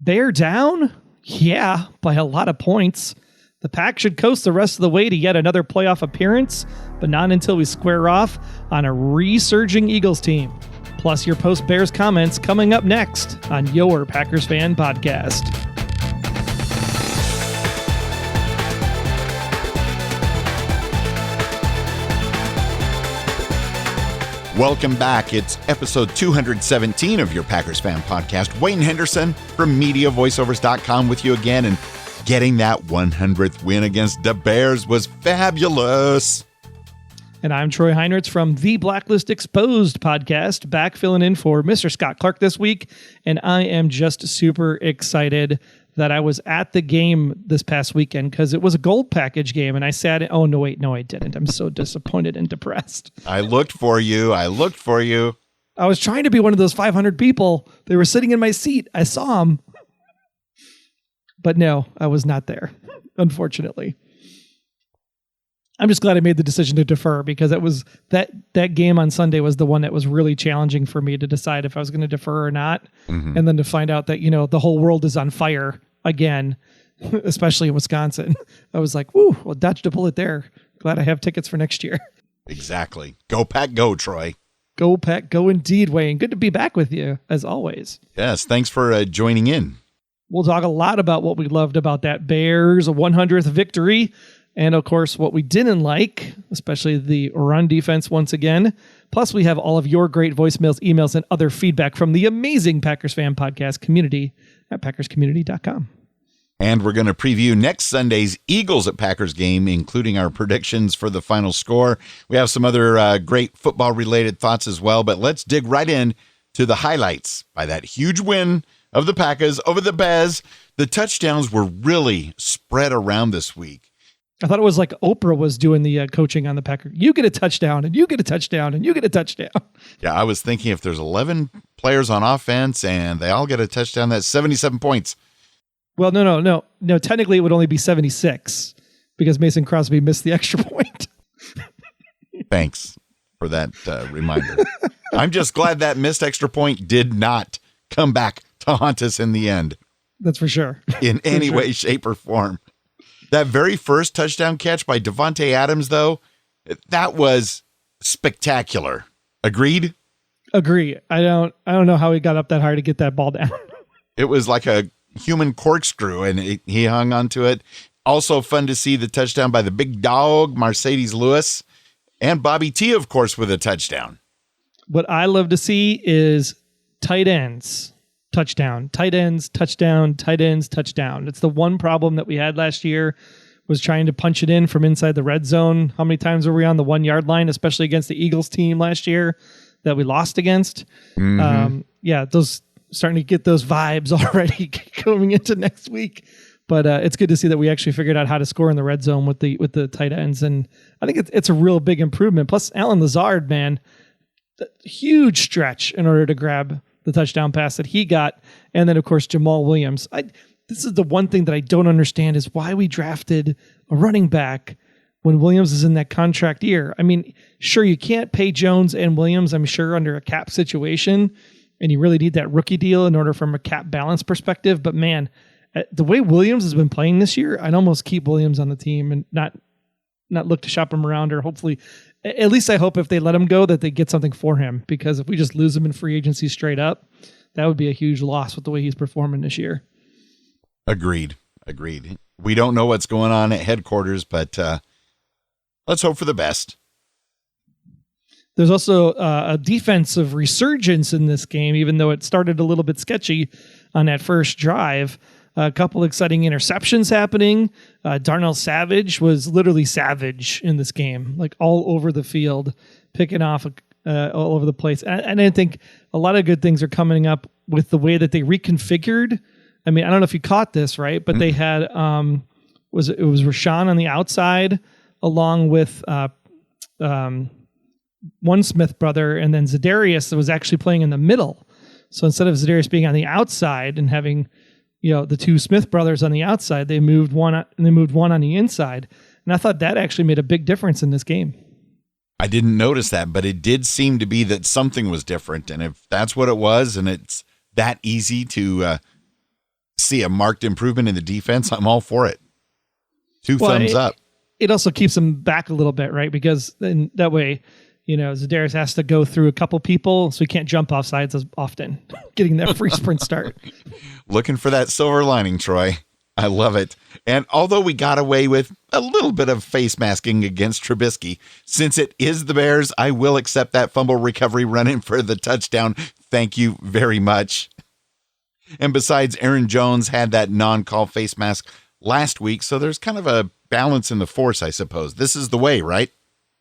Bear down? Yeah, by a lot of points. The Pack should coast the rest of the way to yet another playoff appearance, but not until we square off on a resurging Eagles team. Plus your post-Bears comments coming up next on your Packers Fan Podcast. Welcome back. It's episode 217 of your Packers Fan Podcast. Wayne Henderson from MediaVoiceovers.com with you again, and getting that 100th win against the Bears was fabulous. And I'm Troy Heinrichs from the Blacklist Exposed podcast, back filling in for Mr. Scott Clark this week. And I am just super excited that I was at the game this past weekend because it was a gold package game. And I sat in, oh, no, wait, no, I didn't. I'm so disappointed and depressed. I looked for you. I was trying to be one of those 500 people. They were sitting in my seat. I saw them. But no, I was not there, unfortunately. I'm just glad I made the decision to defer because it was that game on Sunday was the one that was really challenging for me to decide if I was going to defer or not. Mm-hmm. And then to find out that, the whole world is on fire again, especially in Wisconsin. I was like, woo, well, dodged a bullet there. Glad I have tickets for next year. Exactly. Go Pack, go, Troy. Go Pack, go indeed, Wayne. Good to be back with you, as always. Yes, thanks for joining in. We'll talk a lot about what we loved about that Bears 100th victory. And, of course, what we didn't like, especially the run defense once again. Plus, we have all of your great voicemails, emails, and other feedback from the amazing Packers Fan Podcast community at packerscommunity.com. And we're going to preview next Sunday's Eagles at Packers game, including our predictions for the final score. We have some other great football-related thoughts as well, but let's dig right in to the highlights by that huge win of the Packers over the Bears. The touchdowns were really spread around this week. I thought it was like Oprah was doing the coaching on the Packers. You get a touchdown, and you get a touchdown, and you get a touchdown. Yeah, I was thinking if there's 11 players on offense and they all get a touchdown, that's 77 points. Well, no. Technically, it would only be 76 because Mason Crosby missed the extra point. Thanks for that reminder. I'm just glad that missed extra point did not come back to haunt us in the end. That's for sure. In any way, shape, or form. That very first touchdown catch by Devontae Adams, though, that was spectacular. Agreed? Agree. I don't know how he got up that high to get that ball down. It was like a human corkscrew, and he hung onto it. Also fun to see the touchdown by the big dog, Mercedes Lewis, and Bobby T, of course, with a touchdown. What I love to see is tight ends. Touchdown, tight ends, touchdown, tight ends, touchdown. It's the one problem that we had last year was trying to punch it in from inside the red zone. How many times were we on the 1 yard line, especially against the Eagles team last year that we lost against? Mm-hmm. Those starting to get those vibes already going into next week. But it's good to see that we actually figured out how to score in the red zone with the tight ends. And I think it's a real big improvement. Plus Alan Lazard, man, huge stretch in order to grab the touchdown pass that he got. And then, of course, Jamal Williams. This is the one thing that I don't understand is why we drafted a running back when Williams is in that contract year. I mean, sure, you can't pay Jones and Williams, I'm sure, under a cap situation, and you really need that rookie deal in order from a cap balance perspective. But, man, the way Williams has been playing this year, I'd almost keep Williams on the team and not look to shop him around, or hopefully – at least I hope if they let him go that they get something for him, because if we just lose him in free agency straight up, that would be a huge loss with the way he's performing this year. Agreed. We don't know what's going on at headquarters, but let's hope for the best. There's also a defensive resurgence in this game, even though it started a little bit sketchy on that first drive. A couple exciting interceptions happening. Darnell Savage was literally savage in this game, like all over the field, picking off all over the place. And I think a lot of good things are coming up with the way that they reconfigured. I mean, I don't know if you caught this, right? But they had it was Rashawn on the outside, along with one Smith brother, and then Darius that was actually playing in the middle. So instead of Darius being on the outside and having the two Smith brothers on the outside, they moved one on the inside. And I thought that actually made a big difference in this game. I didn't notice that, but it did seem to be that something was different. And if that's what it was, and it's that easy to see a marked improvement in the defense, I'm all for it. Two thumbs up. It also keeps them back a little bit, right? Because then that way, Darius has to go through a couple people, so he can't jump off sides as often, getting that free sprint start. Looking for that silver lining, Troy. I love it. And although we got away with a little bit of face masking against Trubisky, since it is the Bears, I will accept that fumble recovery run-in for the touchdown. Thank you very much. And besides, Aaron Jones had that non-call face mask last week, so there's kind of a balance in the force, I suppose. This is the way, right?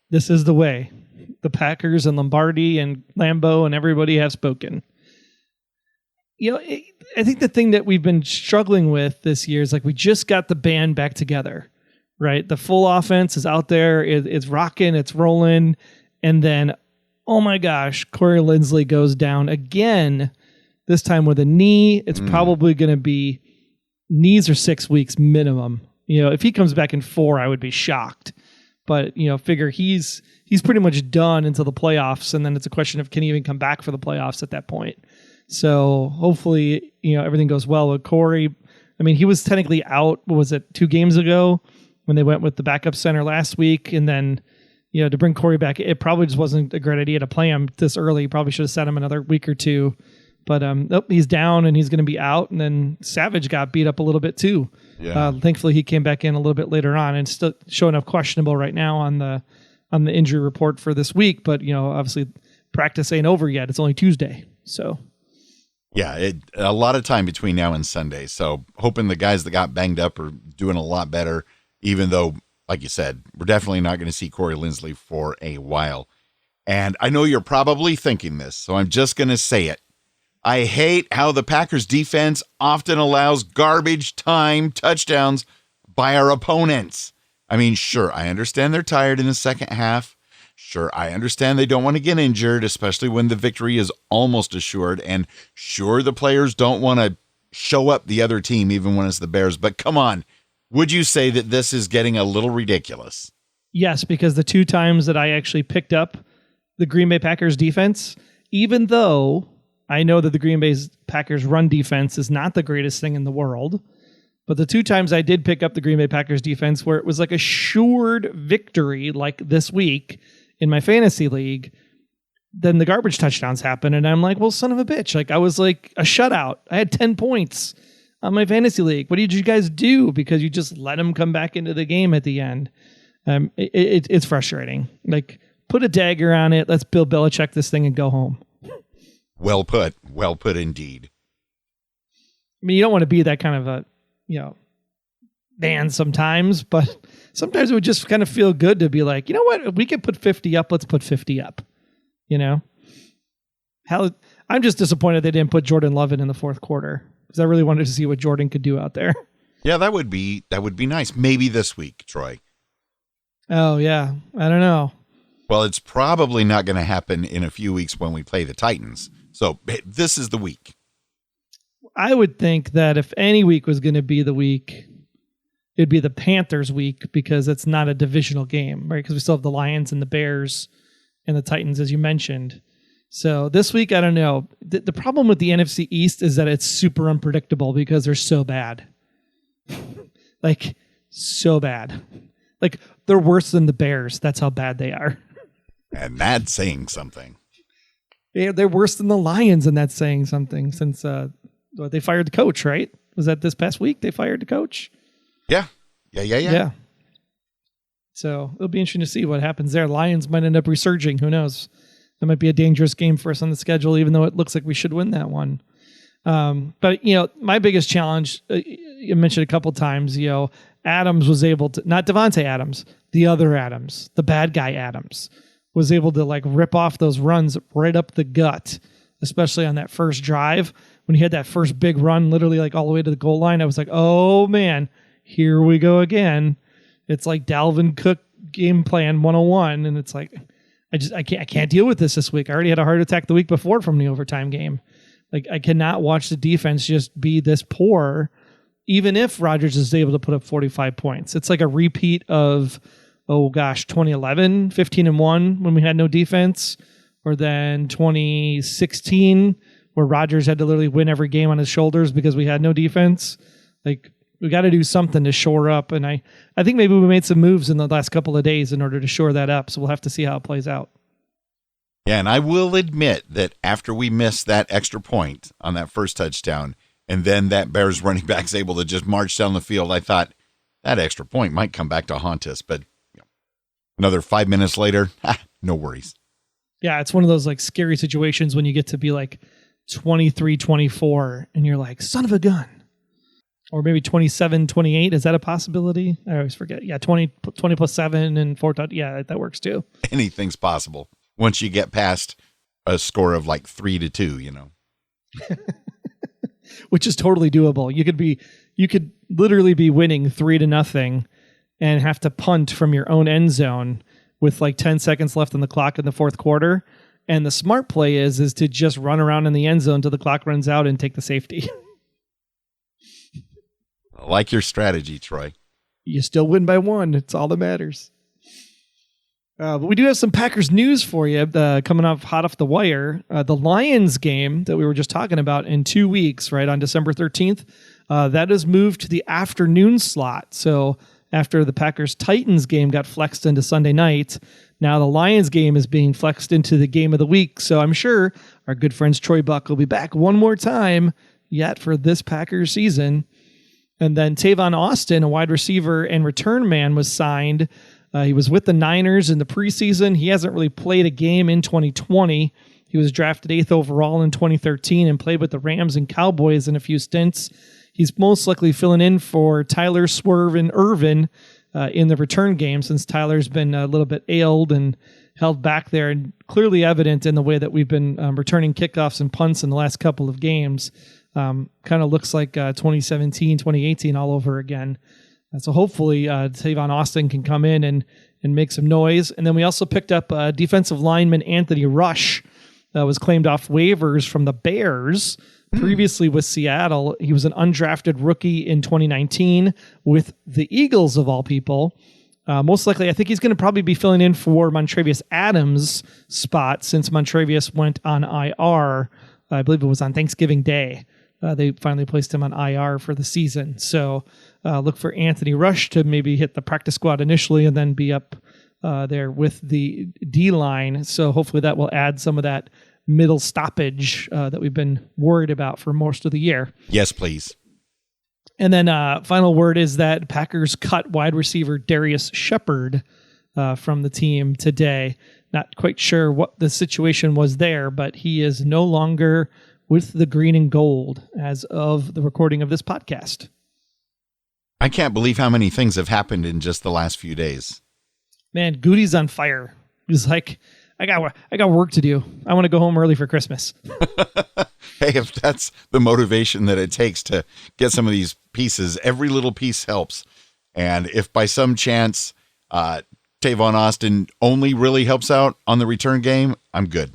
This is the way. The Packers and Lombardi and Lambeau and everybody have spoken. I think the thing that we've been struggling with this year is like we just got the band back together, right? The full offense is out there. It's rocking. It's rolling. And then, oh my gosh, Corey Linsley goes down again, this time with a knee. It's probably going to be knees are 6 weeks minimum. If he comes back in 4, I would be shocked. But, figure he's pretty much done until the playoffs. And then it's a question of can he even come back for the playoffs at that point? So hopefully, everything goes well with Corey. I mean, he was technically out, what was it, 2 games ago when they went with the backup center last week. And then, to bring Corey back, it probably just wasn't a great idea to play him this early. Probably should have set him another week or 2. But he's down and he's going to be out. And then Savage got beat up a little bit too. Yeah. Thankfully, he came back in a little bit later on and still showing up questionable right now on the injury report for this week. But, obviously practice ain't over yet. It's only Tuesday. So, yeah, a lot of time between now and Sunday. So hoping the guys that got banged up are doing a lot better, even though, like you said, we're definitely not going to see Corey Linsley for a while. And I know you're probably thinking this, so I'm just going to say it. I hate how the Packers defense often allows garbage time touchdowns by our opponents. I mean, sure, I understand they're tired in the second half. Sure, I understand they don't want to get injured, especially when the victory is almost assured. And sure, the players don't want to show up the other team even when it's the Bears. But come on, would you say that this is getting a little ridiculous? Yes, because the 2 times that I actually picked up the Green Bay Packers defense, even though I know that the Green Bay Packers run defense is not the greatest thing in the world, but the 2 times I did pick up the Green Bay Packers defense where it was like assured victory, like this week in my fantasy league, then the garbage touchdowns happen. And I'm like, well, son of a bitch. Like I was like a shutout. I had 10 points on my fantasy league. What did you guys do? Because you just let them come back into the game at the end. It's frustrating. Like put a dagger on it. Let's Bill Belichick this thing and go home. Well put indeed. I mean, you don't want to be that kind of a, man sometimes, but sometimes it would just kind of feel good to be like, you know what, if we can put 50 up, let's put 50 up. I'm just disappointed they didn't put Jordan Love in the fourth quarter because I really wanted to see what Jordan could do out there. Yeah, that would be nice. Maybe this week, Troy. Oh yeah, I don't know. Well, it's probably not going to happen in a few weeks when we play the Titans. So this is the week. I would think that if any week was going to be the week, it'd be the Panthers week because it's not a divisional game, right? Because we still have the Lions and the Bears and the Titans, as you mentioned. So this week, I don't know. The problem with the NFC East is that it's super unpredictable because they're so bad. Like, so bad. Like, they're worse than the Bears. That's how bad they are. And that's saying something. Yeah, they're worse than the Lions, and that's saying something since they fired the coach, right? Was that this past week they fired the coach? Yeah. So it'll be interesting to see what happens there. Lions might end up resurging. Who knows? That might be a dangerous game for us on the schedule, even though it looks like we should win that one. But, my biggest challenge, you mentioned a couple times, Adams was able to, not Devontae Adams, the other Adams, the bad guy Adams, was able to like rip off those runs right up the gut, especially on that first drive. When he had that first big run, literally like all the way to the goal line, I was like, oh man, here we go again. It's like Dalvin Cook game plan 101. And it's like, I can't deal with this week. I already had a heart attack the week before from the overtime game. Like I cannot watch the defense just be this poor, even if Rodgers is able to put up 45 points. It's like a repeat of, 2011, 15-1 when we had no defense, or then 2016 where Rodgers had to literally win every game on his shoulders because we had no defense. Like, we got to do something to shore up. And I think maybe we made some moves in the last couple of days in order to shore that up. So we'll have to see how it plays out. Yeah, and I will admit that after we missed that extra point on that first touchdown, and then that Bears running back's able to just march down the field, I thought that extra point might come back to haunt us. But another 5 minutes later, no worries. Yeah, it's one of those like scary situations when you get to be like 23-24 and you're like, son of a gun. Or maybe 27-28. Is that a possibility? I always forget. Yeah, 20 plus 7 and 4. Yeah, that works too. Anything's possible once you get past a score of like 3-2, Which is totally doable. You could literally be winning 3-0 and have to punt from your own end zone with like 10 seconds left on the clock in the fourth quarter. And the smart play is to just run around in the end zone until the clock runs out and take the safety. I like your strategy, Troy. You still win by 1. It's all that matters. But we do have some Packers news for you coming off hot off the wire. The Lions game that we were just talking about in 2 weeks, right, on December 13th, that is moved to the afternoon slot. So after the Packers-Titans game got flexed into Sunday night, now the Lions game is being flexed into the game of the week. So I'm sure our good friends Troy Buck will be back one more time yet for this Packers season. And then Tavon Austin, a wide receiver and return man, was signed. He was with the Niners in the preseason. He hasn't really played a game in 2020. He was drafted 8th overall in 2013 and played with the Rams and Cowboys in a few stints. He's most likely filling in for Tyler, Swerve, and Irvin in the return game, since Tyler's been a little bit ailed and held back there, and clearly evident in the way that we've been returning kickoffs and punts in the last couple of games. Kind of looks like 2017, 2018 all over again. So hopefully Tavon Austin can come in and make some noise. And then we also picked up defensive lineman Anthony Rush that was claimed off waivers from the Bears previously with Seattle. He was an undrafted rookie in 2019 with the Eagles, of all people. Most likely, I think he's going to probably be filling in for Montravius Adams' spot since Montravius went on IR. I believe it was on Thanksgiving Day. They finally placed him on IR for the season. So look for Anthony Rush to maybe hit the practice squad initially and then be up there with the D-line. So hopefully that will add some of that middle stoppage that we've been worried about for most of the year. Yes, please. And then final word is that Packers cut wide receiver Darius Shepard from the team today. Not quite sure what the situation was there, but he is no longer with the green and gold as of the recording of this podcast. I can't believe how many things have happened in just the last few days. Man, Goody's on fire. He's like, I got work to do. I want to go home early for Christmas. Hey, if that's the motivation that it takes to get some of these pieces, every little piece helps. And if by some chance Tavon Austin only really helps out on the return game, I'm good.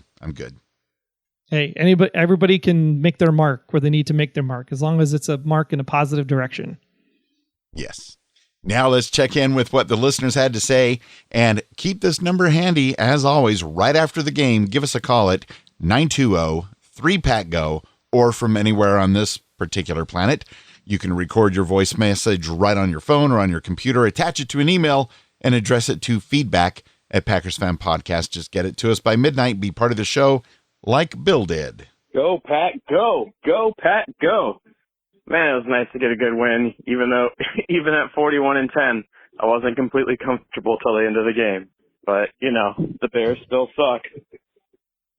Hey, everybody can make their mark where they need to make their mark, as long as it's a mark in a positive direction. Yes. Now let's check in with what the listeners had to say, and keep this number handy, as always, right after the game. Give us a call at 920-3PACK-GO, or from anywhere on this particular planet. You can record your voice message right on your phone or on your computer, attach it to an email, and address it to feedback@Packers Fan Podcast. Just get it to us by midnight. Be part of the show like Bill did. Go, Pat, go. Go, Pat, go. Man, it was nice to get a good win, even though, even at 41-10, I wasn't completely comfortable till the end of the game. But, the Bears still suck.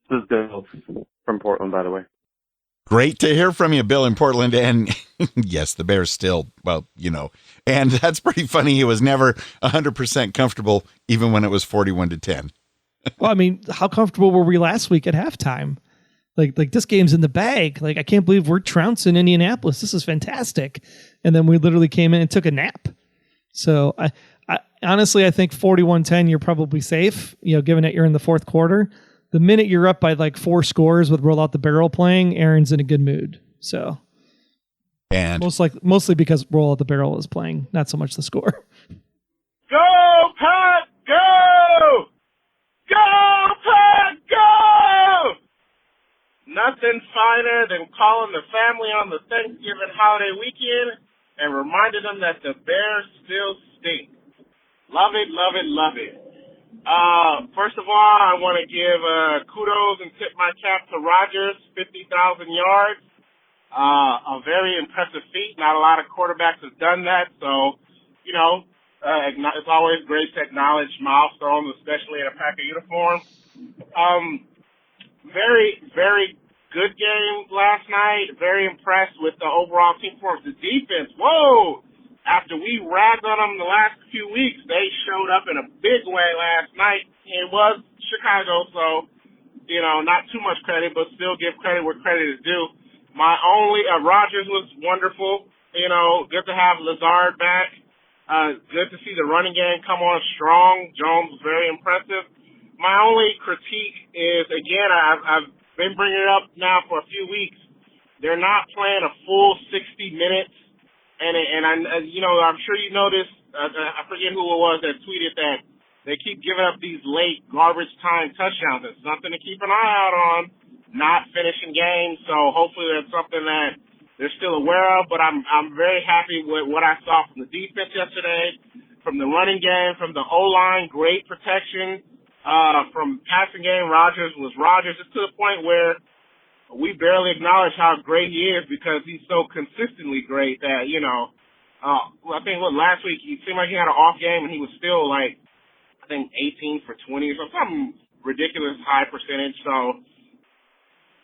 This is Bill from Portland, by the way. Great to hear from you, Bill in Portland. And yes, the Bears still, and that's pretty funny. He was never 100% comfortable, even when it was 41-10. Well, I mean, how comfortable were we last week at halftime? Like this game's in the bag. Like, I can't believe we're trouncing Indianapolis. This is fantastic. And then we literally came in and took a nap. So I honestly, I think 41-10, you're probably safe, given that you're in the fourth quarter. The minute you're up by like 4 scores with Roll Out the Barrel playing, Aaron's in a good mood. So, and mostly because Roll Out the Barrel is playing, not so much the score. Go, Pat, go! Go, Pat, go! nothing finer than calling the family on the Thanksgiving holiday weekend and reminding them that the Bears still stink. Love it, love it, love it. First of all, I want to give kudos and tip my cap to Rodgers, 50,000 yards. A very impressive feat. Not a lot of quarterbacks have done that, so, it's always great to acknowledge milestones, especially in a Packer uniform. Very, very good game last night. Very impressed with the overall team performance. The defense, whoa! After we ragged on them the last few weeks, they showed up in a big way last night. It was Chicago, so, not too much credit, but still give credit where credit is due. Rodgers was wonderful. Good to have Lazard back. Good to see the running game come on strong. Jones was very impressive. My only critique is, again, I've been bringing it up now for a few weeks. They're not playing a full 60 minutes. And I'm sure you noticed, I forget who it was that tweeted that they keep giving up these late garbage time touchdowns. It's something to keep an eye out on, not finishing games. So hopefully that's something that they're still aware of. But I'm very happy with what I saw from the defense yesterday, from the running game, from the O-line, great protection. From passing game, Rodgers was Rodgers. It's to the point where we barely acknowledge how great he is because he's so consistently great that, I think last week he seemed like he had an off game and he was still 18 for 20 or something ridiculous high percentage. So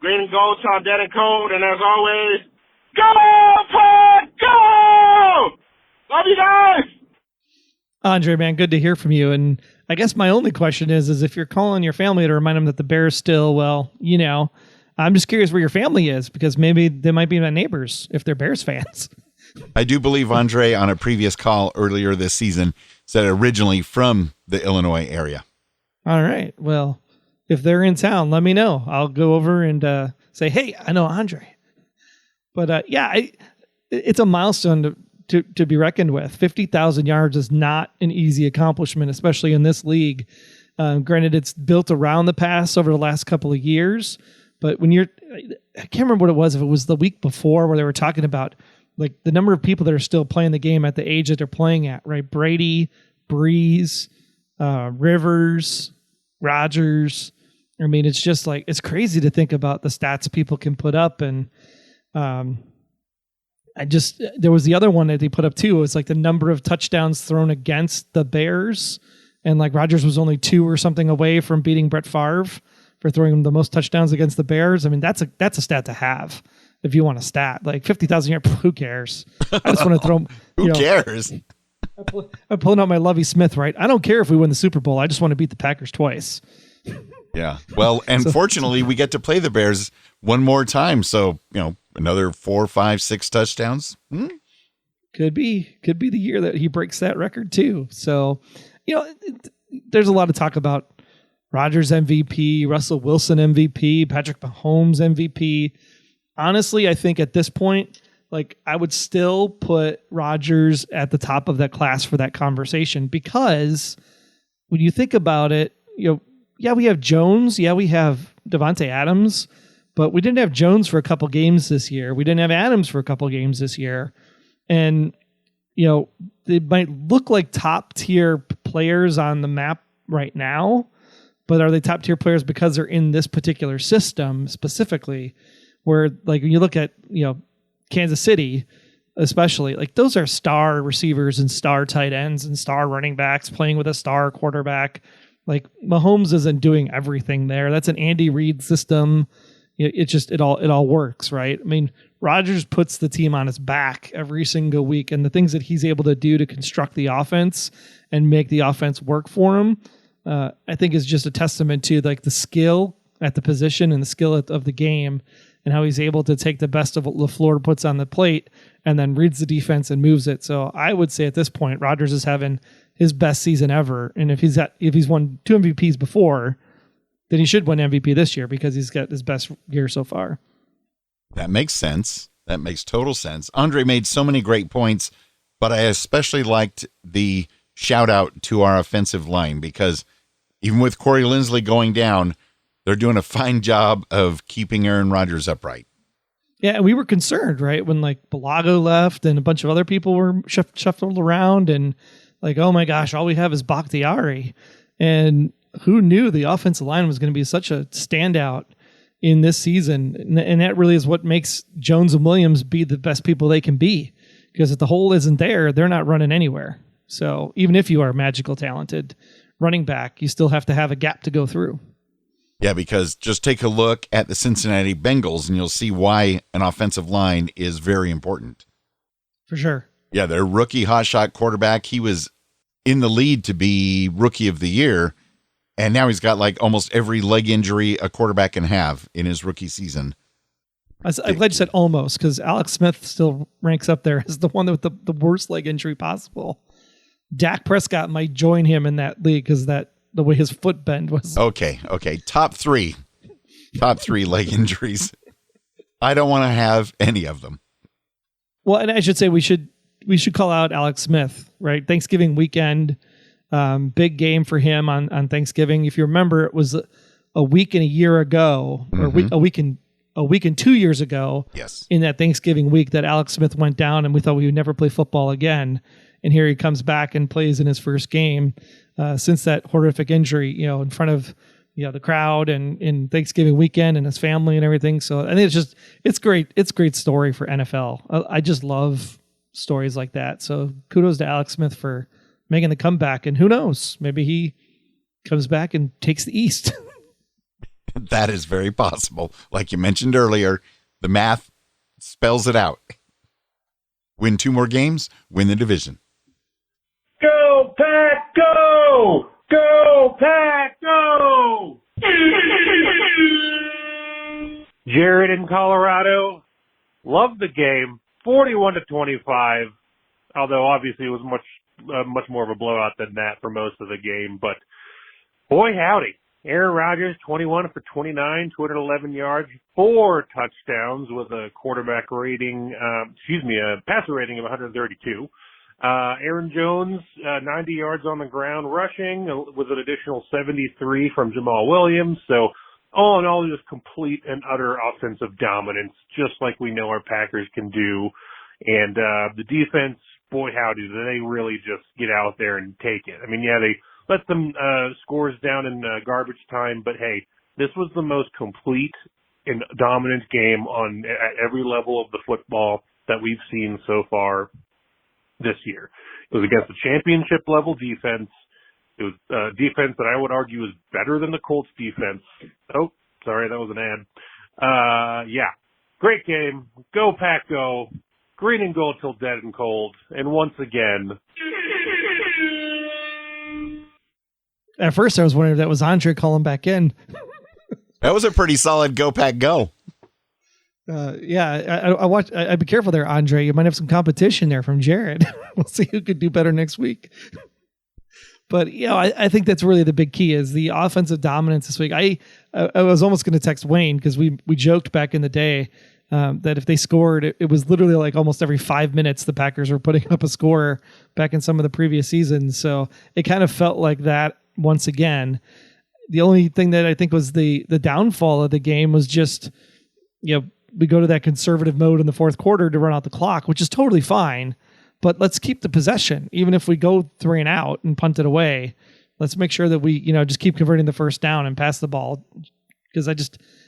green and gold till I'm dead and cold. And as always, go Pod, go! Love you guys! Andre, man, good to hear from you. And I guess my only question is if you're calling your family to remind them that the Bears still, I'm just curious where your family is because maybe they might be my neighbors if they're Bears fans. I do believe Andre on a previous call earlier this season said originally from the Illinois area. All right. Well, if they're in town, let me know. I'll go over and say, hey, I know Andre. But it's a milestone to be reckoned with. 50,000 yards is not an easy accomplishment, especially in this league. Granted, it's built around the pass over the last couple of years. But when I can't remember what it was, if it was the week before where they were talking about the number of people that are still playing the game at the age that they're playing at, right? Brady, Breeze, Rivers, Rodgers. I mean, it's just it's crazy to think about the stats people can put up. And there was the other one that they put up too. It was the number of touchdowns thrown against the Bears. And Rodgers was only 2 or something away from beating Brett Favre for throwing the most touchdowns against the Bears. I mean, that's a stat to have if you want a stat. 50,000 yards, who cares? I just want to throw. Who cares? I'm pulling out my Lovie Smith, right? I don't care if we win the Super Bowl. I just want to beat the Packers twice. Yeah. Well, and fortunately, we get to play the Bears one more time. So, another 4, 5, 6 touchdowns. Could be the year that he breaks that record too. So, there's a lot of talk about Rodgers MVP, Russell Wilson MVP, Patrick Mahomes MVP. Honestly, I think at this point, I would still put Rodgers at the top of that class for that conversation because when you think about it, we have Jones, we have Devontae Adams, but we didn't have Jones for a couple games this year. We didn't have Adams for a couple games this year. And, they might look like top tier players on the map right now, but are they top tier players because they're in this particular system specifically where when you look at, Kansas City, especially those are star receivers and star tight ends and star running backs playing with a star quarterback. Mahomes isn't doing everything there. That's an Andy Reid system. It all works, right? I mean, Rodgers puts the team on his back every single week, and the things that he's able to do to construct the offense and make the offense work for him, I think is just a testament to the skill at the position and the skill of the game and how he's able to take the best of what LaFleur puts on the plate and then reads the defense and moves it. So I would say at this point, Rodgers is having his best season ever. And if he's won 2 MVPs before, then he should win MVP this year because he's got his best year so far. That makes sense. That makes total sense. Andre made so many great points, but I especially liked the shout out to our offensive line because even with Corey Linsley going down, They're doing a fine job of keeping Aaron Rodgers upright. Yeah, we were concerned, right, when like Balago left and a bunch of other people were shuffled around, and like, oh my gosh, all we have is Bakhtiari. And who knew the offensive line was going to be such a standout in this season? And that really is what makes Jones and Williams be the best people they can be, because if the hole isn't there, they're not running anywhere. So even if you are magical talented running back, you still have to have a gap to go through. Yeah, because just take a look at the Cincinnati Bengals and you'll see why an offensive line is very important. For sure. Yeah, their rookie hotshot quarterback, he was in the lead to be rookie of the year, and now he's got like almost every leg injury a quarterback can have in his rookie season. I'm glad you said almost, because Alex Smith still ranks up there as the one with the worst leg injury possible. Dak Prescott might join him in that league because the way his foot bend was. Okay. Top three leg injuries. I don't want to have any of them. Well, and I should say we should call out Alex Smith, right? Thanksgiving weekend, big game for him on Thanksgiving. If you remember, it was a week and a year ago, or a week and 2 years ago. Yes. In that Thanksgiving week that Alex Smith went down, and we thought we would never play football again. And here he comes back and plays in his first game since that horrific injury, in front of the crowd and in Thanksgiving weekend and his family and everything. So I think it's great. It's a great story for NFL. I just love stories like that. So kudos to Alex Smith for making the comeback. And who knows, maybe he comes back and takes the East. That is very possible. Like you mentioned earlier, the math spells it out. Win 2 more games, win the division. Go, Pack, go! Go, Pack, go! Jared in Colorado. Loved the game. 41-25. Although obviously it was much more of a blowout than that for most of the game. But boy, howdy. Aaron Rodgers, 21 for 29, 211 yards, 4 touchdowns with a quarterback rating, a passer rating of 132. Aaron Jones, 90 yards on the ground rushing with an additional 73 from Jamal Williams. So all in all, just complete and utter offensive dominance, just like we know our Packers can do. And the defense, boy, howdy, do they really just get out there and take it. I mean, yeah, they let some scores down in garbage time, but hey, this was the most complete and dominant game at every level of the football that we've seen so far this year. It was against a championship level defense. It was defense that I would argue is better than the Colts defense. Oh, sorry, that was an ad. Yeah, great game. Go Pack, go. Green and gold till dead and cold. And once again, at first I was wondering if that was Andre calling back in. That was a pretty solid Go Pack go. Yeah, I watch. I'd be careful there, Andre. You might have some competition there from Jared. We'll see who could do better next week. But I think that's really the big key is the offensive dominance this week. I was almost going to text Wayne because we joked back in the day that if they scored, it was literally like almost every 5 minutes the Packers were putting up a score back in some of the previous seasons. So it kind of felt like that once again. The only thing that I think was the downfall of the game was just we go to that conservative mode in the fourth quarter to run out the clock, which is totally fine. But let's keep the possession. Even if we go 3 and out and punt it away, let's make sure that we, just keep converting the first down and pass the ball. Because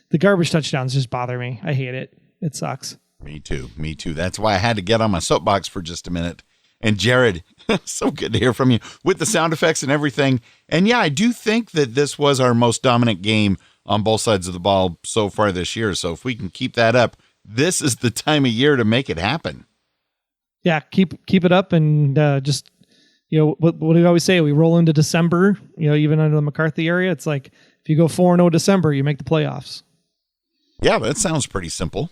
the garbage touchdowns just bother me. I hate it. It sucks. Me too. That's why I had to get on my soapbox for just a minute. And Jared, so good to hear from you with the sound effects and everything. And yeah, I do think that this was our most dominant game on both sides of the ball so far this year. So if we can keep that up, this is the time of year to make it happen. Yeah, keep it up, and just what do we always say? We roll into December. Even under the McCarthy area, it's like if you go 4-0 December, you make the playoffs. Yeah, that sounds pretty simple.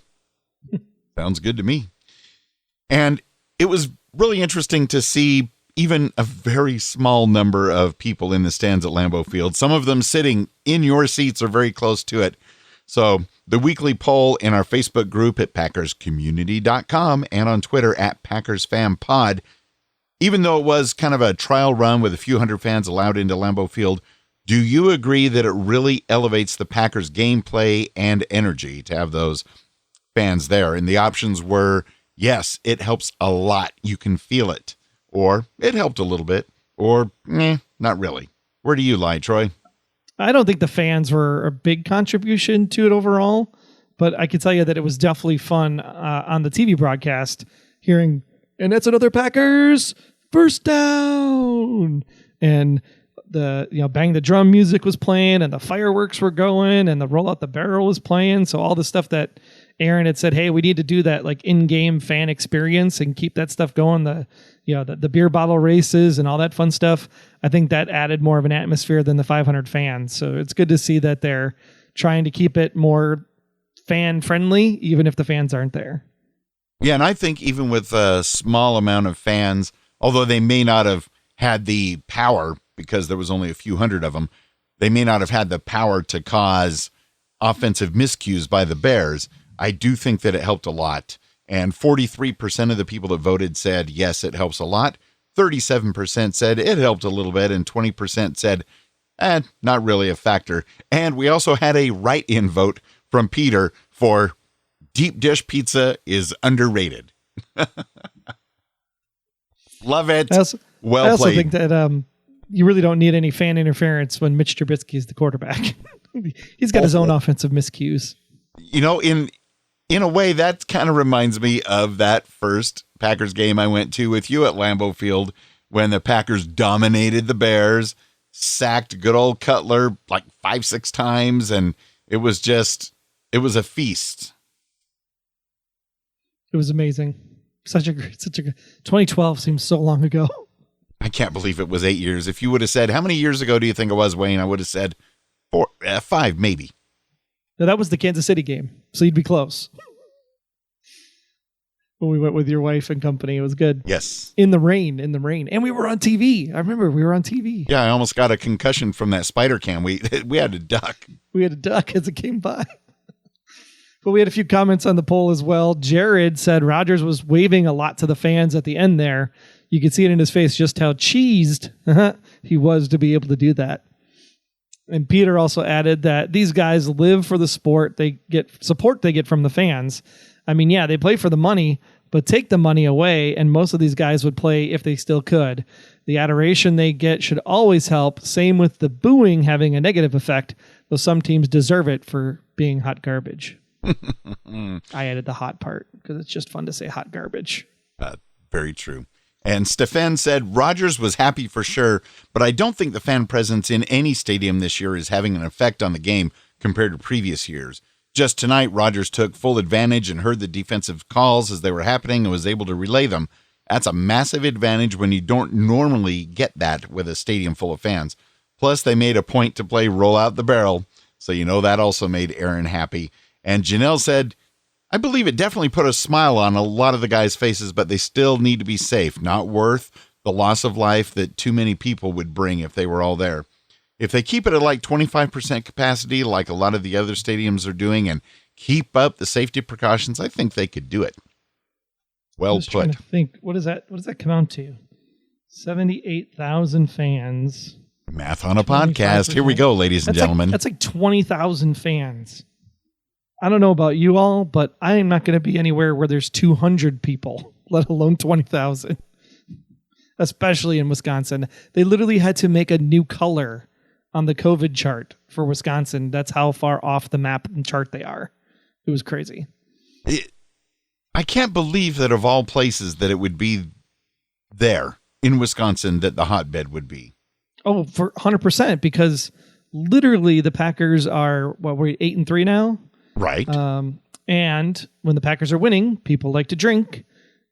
Sounds good to me. And it was really interesting to see even a very small number of people in the stands at Lambeau Field. Some of them sitting in your seats or very close to it. So the weekly poll in our Facebook group at PackersCommunity.com and on Twitter at Packers Fan Pod, even though it was kind of a trial run with a few hundred fans allowed into Lambeau Field, Do you agree that it really elevates the Packers gameplay and energy to have those fans there? And the options were, yes, it helps a lot. You can feel it. Or it helped a little bit. Or, not really. Where do you lie, Troy? I don't think the fans were a big contribution to it overall, but I can tell you that it was definitely fun on the TV broadcast hearing, and that's another Packers first down. And the bang the drum music was playing, and the fireworks were going, and the roll out the barrel was playing. So all the stuff that Aaron had said, hey, we need to do that like in-game fan experience and keep that stuff going. The beer bottle races and all that fun stuff. I think that added more of an atmosphere than the 500 fans. So it's good to see that they're trying to keep it more fan friendly, even if the fans aren't there. Yeah. And I think even with a small amount of fans, although they may not have had the power because there was only a few hundred of them, they may not have had the power to cause offensive miscues by the Bears. I do think that it helped a lot. And 43% of the people that voted said, yes, it helps a lot. 37% said it helped a little bit. And 20% said, not really a factor. And we also had a write-in vote from Peter for deep dish pizza is underrated. Love it. I also played. Think that you really don't need any fan interference when Mitch Trubisky is the quarterback. He's got his own offensive miscues. In a way, that kind of reminds me of that first Packers game I went to with you at Lambeau Field when the Packers dominated the Bears, sacked good old Cutler like 5-6 times, and it was a feast. It was amazing. Such a 2012 seems so long ago. I can't believe it was 8 years. If you would have said, how many years ago do you think it was, Wayne? I would have said 5, maybe. No, that was the Kansas City game, so you'd be close. When we went with your wife and company, it was good. Yes. In the rain. And we were on TV. I remember we were on TV. Yeah, I almost got a concussion from that spider cam. We had to duck. We had to duck as it came by. But we had a few comments on the poll as well. Jared said Rodgers was waving a lot to the fans at the end there. You could see it in his face just how cheesed he was to be able to do that. And Peter also added that these guys live for the sport. They get support they get from the fans. I mean, yeah, they play for the money, but take the money away, and most of these guys would play if they still could. The adoration they get should always help. Same with the booing having a negative effect, though some teams deserve it for being hot garbage. I added the hot part because it's just fun to say hot garbage. Very true. And Stefan said Rodgers was happy for sure, but I don't think the fan presence in any stadium this year is having an effect on the game compared to previous years. Just tonight, Rodgers took full advantage and heard the defensive calls as they were happening and was able to relay them. That's a massive advantage when you don't normally get that with a stadium full of fans. Plus, they made a point to play roll out the barrel, so that also made Aaron happy. And Janelle said, I believe it definitely put a smile on a lot of the guys' faces, but they still need to be safe, not worth the loss of life that too many people would bring if they were all there. If they keep it at like 25% capacity, like a lot of the other stadiums are doing, and keep up the safety precautions, I think they could do it. Well put. Trying to think, what does that come out to? 78,000 fans. Math on a podcast. Here we go, ladies and gentlemen. That's like 20,000 fans. I don't know about you all, but I am not going to be anywhere where there's 200 people, let alone 20,000. Especially in Wisconsin. They literally had to make a new color on the COVID chart for Wisconsin. That's how far off the map and chart they are. It was crazy. I can't believe that of all places that it would be there in Wisconsin that the hotbed would be. Oh, for 100%, because literally the Packers are, we're 8-3 now? Right. And when the Packers are winning, people like to drink.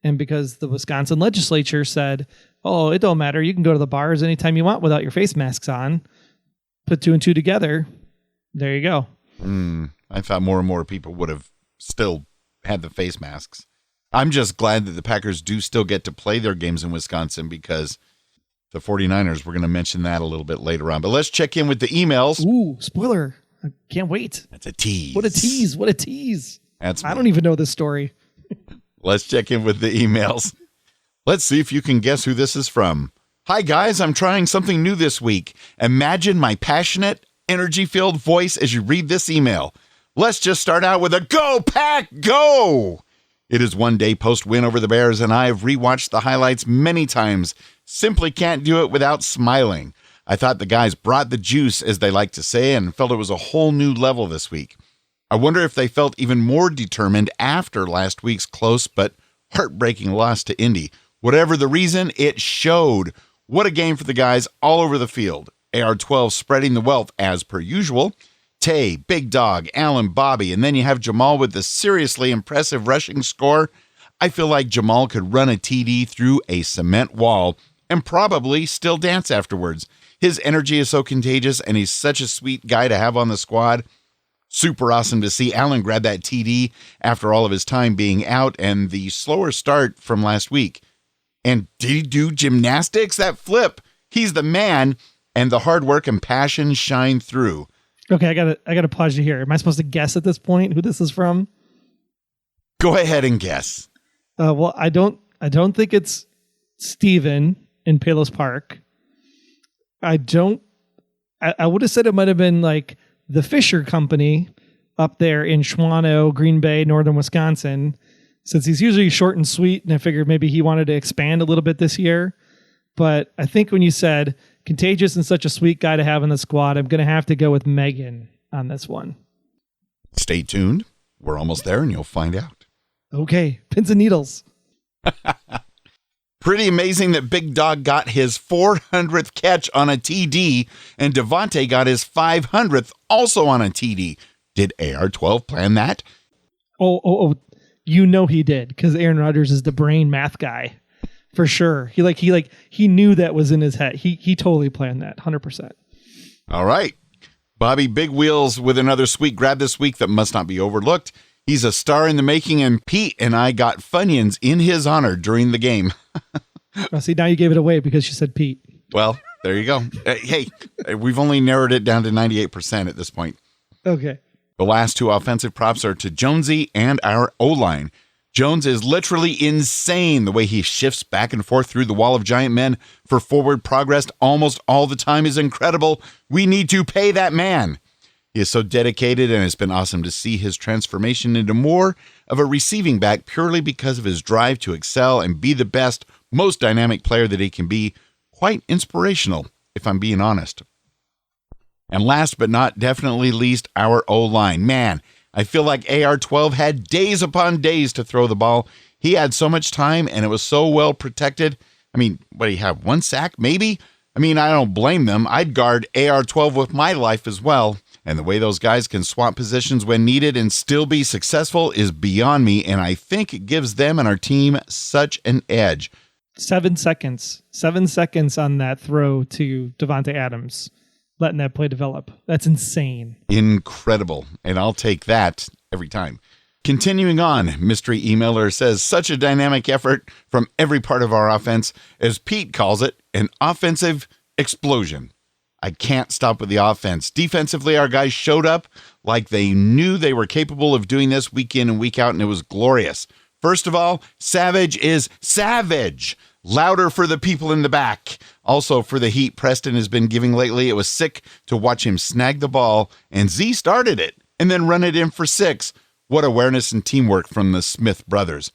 And because the Wisconsin legislature said, oh, it don't matter, you can go to the bars anytime you want without your face masks on. Put 2 and 2 together. There you go. I thought more and more people would have still had the face masks. I'm just glad that the Packers do still get to play their games in Wisconsin because the 49ers, we're going to mention that a little bit later on. But let's check in with the emails. Ooh, spoiler. I can't wait. That's a tease. What a tease. What a tease. That's I don't even know this story. Let's check in with the emails. Let's see if you can guess who this is from. Hi, guys. I'm trying something new this week. Imagine my passionate, energy-filled voice as you read this email. Let's just start out with a Go Pack Go! It is one day post-win over the Bears, and I have rewatched the highlights many times. Simply can't do it without smiling. I thought the guys brought the juice, as they like to say, and felt it was a whole new level this week. I wonder if they felt even more determined after last week's close but heartbreaking loss to Indy. Whatever the reason, it showed. What a game for the guys all over the field. AR-12 spreading the wealth as per usual. Tay, Big Dog, Allen, Bobby, and then you have Jamal with the seriously impressive rushing score. I feel like Jamal could run a TD through a cement wall and probably still dance afterwards. His energy is so contagious, and he's such a sweet guy to have on the squad. Super awesome to see Allen grab that TD after all of his time being out and the slower start from last week. And did he do gymnastics? That flip. He's the man, and the hard work and passion shine through. Okay, I gotta pause you here. Am I supposed to guess at this point who this is from? Go ahead and guess. Well, I don't think it's Steven in Palos Park. I would have said it might have been like the Fisher Company up there in Shawano, Green Bay, northern Wisconsin, since he's usually short and sweet, and I figured maybe he wanted to expand a little bit this year. But I think when you said contagious and such a sweet guy to have in the squad, I'm going to have to go with Megan on this one. Stay tuned. We're almost there, and you'll find out. Okay, pins and needles. Pretty amazing that Big Dog got his 400th catch on a TD, and Devontae got his 500th also on a TD. Did AR-12 plan that? Oh, you know he did, because Aaron Rodgers is the brain math guy. For sure. He knew that was in his head. He totally planned that, 100%. All right. Bobby Big Wheels with another sweet grab this week that must not be overlooked. He's a star in the making, and Pete and I got Funyuns in his honor during the game. Well, see, now you gave it away because you said Pete. Well, there you go. Hey, we've only narrowed it down to 98% at this point. Okay. The last two offensive props are to Jonesy and our O-line. Jones is literally insane the way he shifts back and forth through the wall of giant men for forward progress almost all the time is incredible. We need to pay that man. He is so dedicated, and it's been awesome to see his transformation into more of a receiving back purely because of his drive to excel and be the best, most dynamic player that he can be. Quite inspirational, if I'm being honest. And last but not definitely least, our O-line. Man, I feel like AR-12 had days upon days to throw the ball. He had so much time, and it was so well protected. I mean, what do you have, one sack, maybe? I mean, I don't blame them. I'd guard AR-12 with my life as well. And the way those guys can swap positions when needed and still be successful is beyond me, and I think it gives them and our team such an edge. 7 seconds. 7 seconds on that throw to Devontae Adams, letting that play develop. That's insane. Incredible. And I'll take that every time. Continuing on, mystery emailer says, such a dynamic effort from every part of our offense, as Pete calls it, an offensive explosion. I can't stop with the offense. Defensively, our guys showed up like they knew they were capable of doing this week in and week out, and it was glorious. First of all, Savage is savage. Louder for the people in the back. Also for the heat Preston has been giving lately. It was sick to watch him snag the ball, and Z started it and then run it in for 6. What awareness and teamwork from the Smith brothers.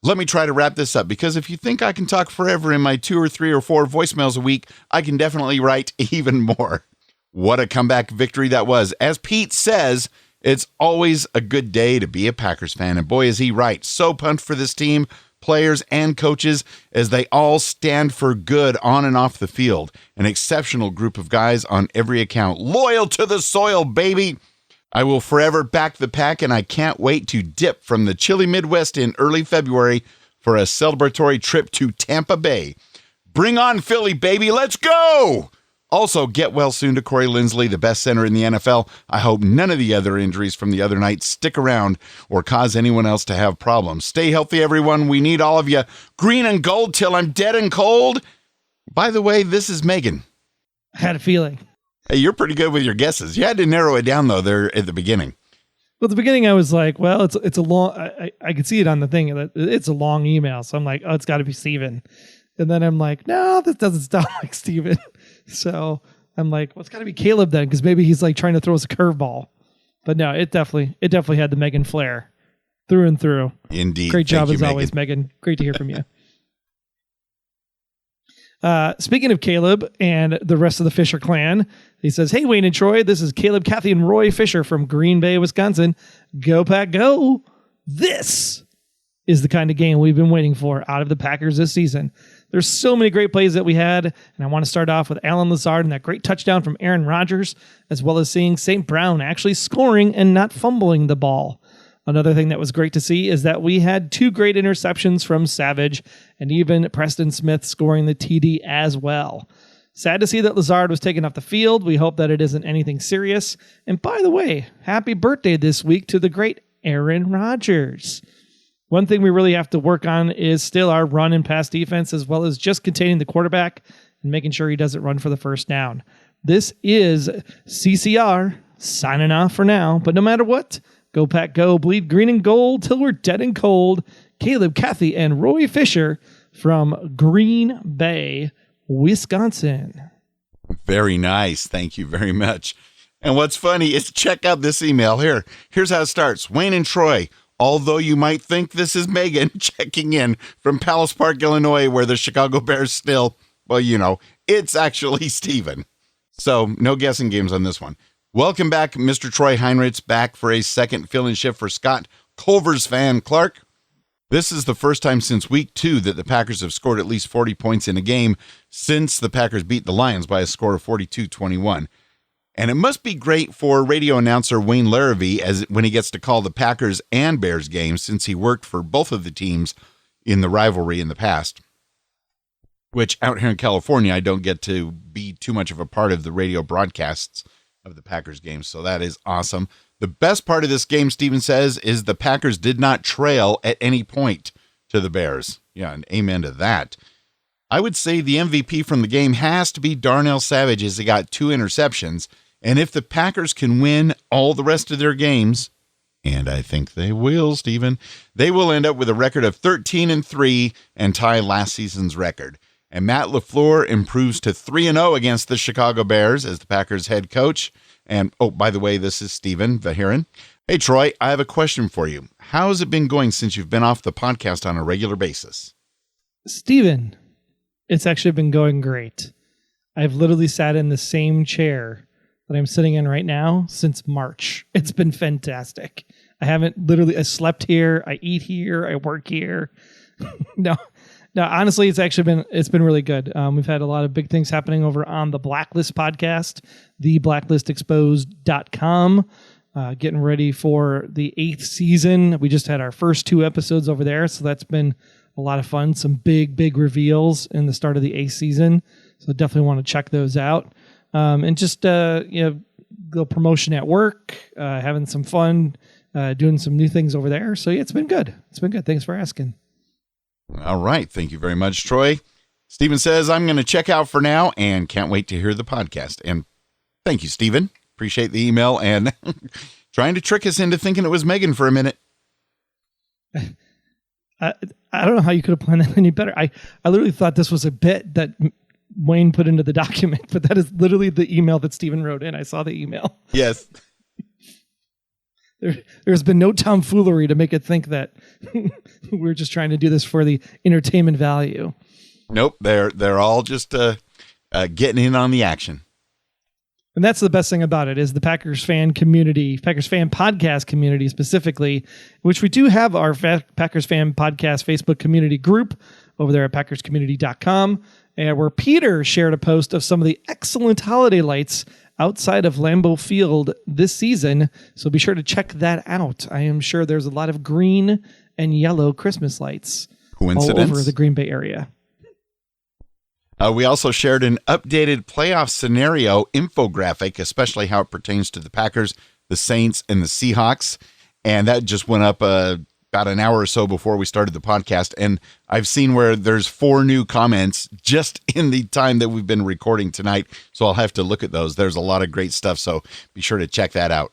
Let me try to wrap this up, because if you think I can talk forever in my 2 or 3 or 4 voicemails a week, I can definitely write even more. What a comeback victory that was. As Pete says, it's always a good day to be a Packers fan, and boy is he right. So pumped for this team, players and coaches, as they all stand for good on and off the field. An exceptional group of guys on every account. Loyal to the soil, baby. I will forever back the Pack, and I can't wait to dip from the chilly Midwest in early February for a celebratory trip to Tampa Bay. Bring on Philly, baby. Let's go! Also, get well soon to Corey Linsley, the best center in the NFL. I hope none of the other injuries from the other night stick around or cause anyone else to have problems. Stay healthy, everyone. We need all of you. Green and gold till I'm dead and cold. By the way, this is Megan. I had a feeling. Hey, you're pretty good with your guesses. You had to narrow it down, though, there at the beginning. Well, at the beginning, I was like, well, it's a long, I could see it on the thing. It's a long email. So I'm like, oh, it's got to be Steven. And then I'm like, no, this doesn't sound like Steven. So I'm like, well, it's got to be Caleb then, because maybe he's like trying to throw us a curveball. But no, it definitely had the Megan flair through and through. Indeed. Great job as always, Megan. Great to hear from you. Speaking of Caleb and the rest of the Fisher clan, he says, hey, Wayne and Troy, this is Caleb, Kathy, and Roy Fisher from Green Bay, Wisconsin. Go Pack, go. This is the kind of game we've been waiting for out of the Packers this season. There's so many great plays that we had, and I want to start off with Alan Lazard and that great touchdown from Aaron Rodgers, as well as seeing St. Brown actually scoring and not fumbling the ball. Another thing that was great to see is that we had 2 great interceptions from Savage, and even Preston Smith scoring the TD as well. Sad to see that Lazard was taken off the field. We hope that it isn't anything serious. And by the way, happy birthday this week to the great Aaron Rodgers. One thing we really have to work on is still our run and pass defense, as well as just containing the quarterback and making sure he doesn't run for the first down. This is CCR signing off for now, but no matter what, go Pack, go, bleed green and gold till we're dead and cold. Caleb, Kathy, and Roy Fisher from Green Bay, Wisconsin. Very nice. Thank you very much. And what's funny is check out this email here. Here's how it starts. Wayne and Troy, although you might think this is Megan checking in from Palace Park, Illinois, where the Chicago Bears still, well, you know, it's actually Steven. So no guessing games on this one. Welcome back, Mr. Troy Heinrichs, back for a second fill-in shift for Scott Culver's fan Clark. This is the first time since week 2 that the Packers have scored at least 40 points in a game since the Packers beat the Lions by a score of 42-21. And it must be great for radio announcer Wayne Larrivee as when he gets to call the Packers and Bears games, since he worked for both of the teams in the rivalry in the past. Which out here in California, I don't get to be too much of a part of the radio broadcasts of the Packers games, so that is awesome. The best part of this game, Steven says, is the Packers did not trail at any point to the Bears. Yeah, and amen to that. I would say the MVP from the game has to be Darnell Savage, as he got 2 interceptions. And if the Packers can win all the rest of their games, and I think they will, Steven, they will end up with a record of 13-3 and tie last season's record. And Matt LaFleur improves to 3-0 against the Chicago Bears as the Packers head coach. And, oh, by the way, this is Steven Vahiran. Hey, Troy, I have a question for you. How has it been going since you've been off the podcast on a regular basis? Steven, it's actually been going great. I've literally sat in the same chair that I'm sitting in right now since March. It's been fantastic. I slept here, I eat here, I work here. No, honestly, it's been really good. We've had a lot of big things happening over on the Blacklist podcast, theblacklistexposed.com, getting ready for the 8th season. We just had our first 2 episodes over there, so that's been a lot of fun. Some big reveals in the start of the 8th season, so definitely want to check those out. And just, go promotion at work, having some fun, doing some new things over there. So yeah, it's been good. Thanks for asking. All right. Thank you very much, Troy. Steven says, I'm going to check out for now and can't wait to hear the podcast. And thank you, Steven. Appreciate the email and trying to trick us into thinking it was Megan for a minute. I don't know how you could have planned that any better. I literally thought this was a bit that Wayne put into the document, but that is literally the email that Steven wrote in. I saw the email. Yes. There's been no tomfoolery to make it think that we're just trying to do this for the entertainment value. Nope. They're all just getting in on the action. And that's the best thing about it is the Packers fan community, Packers fan podcast community specifically, which we do have our Packers fan podcast Facebook community group over there at packerscommunity.com, and where Peter shared a post of some of the excellent holiday lights outside of Lambeau Field this season. So be sure to check that out. I am sure there's a lot of green and yellow Christmas lights all over the Green Bay area. We also shared an updated playoff scenario infographic, especially how it pertains to the Packers, the Saints, and the Seahawks. And that just went up about an hour or so before we started the podcast. And I've seen where there's 4 new comments just in the time that we've been recording tonight. So I'll have to look at those. There's a lot of great stuff. So be sure to check that out.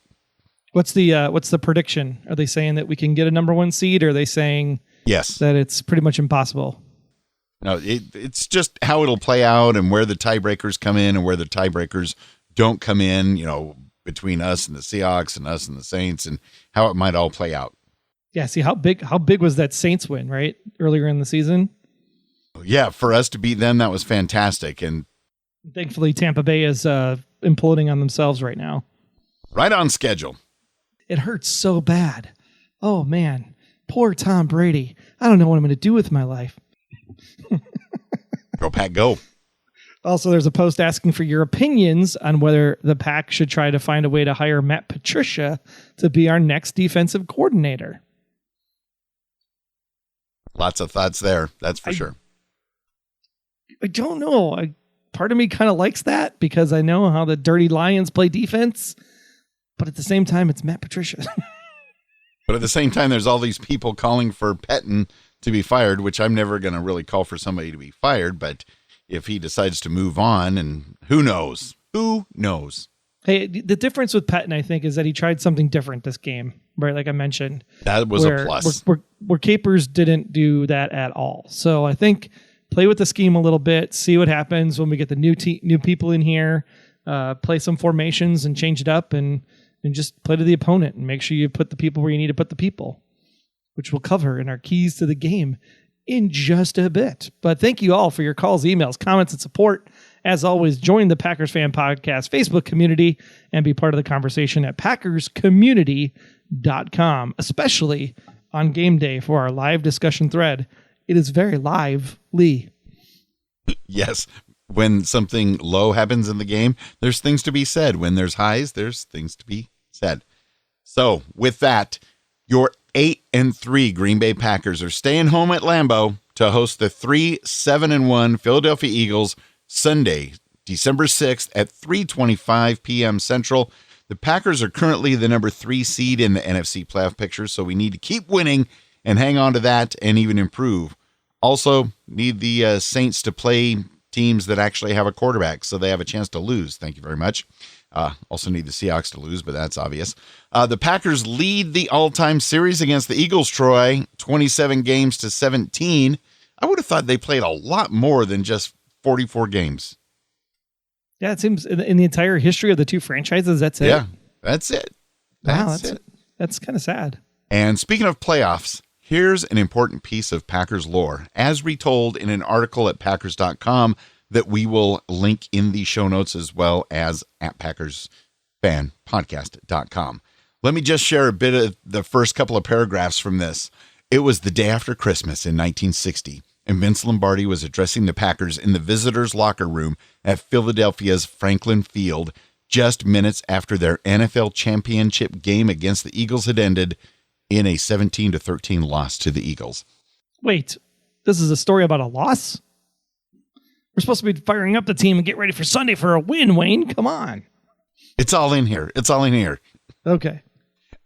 What's the prediction? Are they saying that we can get a number 1 seed, or are they saying yes, that it's pretty much impossible? No, it's just how it'll play out and where the tiebreakers come in and where the tiebreakers don't come in, between us and the Seahawks and us and the Saints, and how it might all play out. Yeah, see how big was that Saints win, right? Earlier in the season? Yeah, for us to beat them, that was fantastic. And thankfully, Tampa Bay is imploding on themselves right now. Right on schedule. It hurts so bad. Oh, man. Poor Tom Brady. I don't know what I'm going to do with my life. Go, Pack, go. Also, there's a post asking for your opinions on whether the Pack should try to find a way to hire Matt Patricia to be our next defensive coordinator. Lots of thoughts there. That's for sure. I don't know. Part of me kind of likes that because I know how the Dirty Lions play defense, but at the same time, it's Matt Patricia. But at the same time, there's all these people calling for Pettine to be fired, which I'm never going to really call for somebody to be fired. But if he decides to move on, and who knows? Who knows? Hey, the difference with Pettine, I think, is that he tried something different this game, right? Like I mentioned. That was a plus. Where Capers didn't do that at all. So I think play with the scheme a little bit, see what happens when we get the new people in here, play some formations and change it up and just play to the opponent and make sure you put the people where you need to put the people, which we'll cover in our keys to the game in just a bit. But thank you all for your calls, emails, comments, and support. As always, join the Packers Fan Podcast Facebook community and be part of the conversation at packerscommunity.com, especially on game day for our live discussion thread. It is very lively. Yes. When something low happens in the game, there's things to be said. When there's highs, there's things to be said. So with that, your 8-3 Green Bay Packers are staying home at Lambeau to host the 3-7-1 Philadelphia Eagles Sunday, December 6th at 3:25 p.m. Central. The Packers are currently the number 3 seed in the NFC playoff picture, so we need to keep winning and hang on to that and even improve. Also, need the Saints to play teams that actually have a quarterback, so they have a chance to lose. Thank you very much. Also need the Seahawks to lose, but that's obvious. The Packers lead the all-time series against the Eagles, Troy, 27 games to 17. I would have thought they played a lot more than just 44 games. Yeah, it seems in the entire history of the two franchises, that's it. Yeah, that's it. That's it. That's kind of sad. And speaking of playoffs, here's an important piece of Packers lore, as retold in an article at Packers.com that we will link in the show notes as well as at PackersFanPodcast.com. Let me just share a bit of the first couple of paragraphs from this. It was the day after Christmas in 1960, and Vince Lombardi was addressing the Packers in the visitors' locker room at Philadelphia's Franklin Field just minutes after their NFL championship game against the Eagles had ended in a 17-13 loss to the Eagles. Wait, this is a story about a loss? We're supposed to be firing up the team and get ready for Sunday for a win, Wayne. Come on. It's all in here. It's all in here. Okay.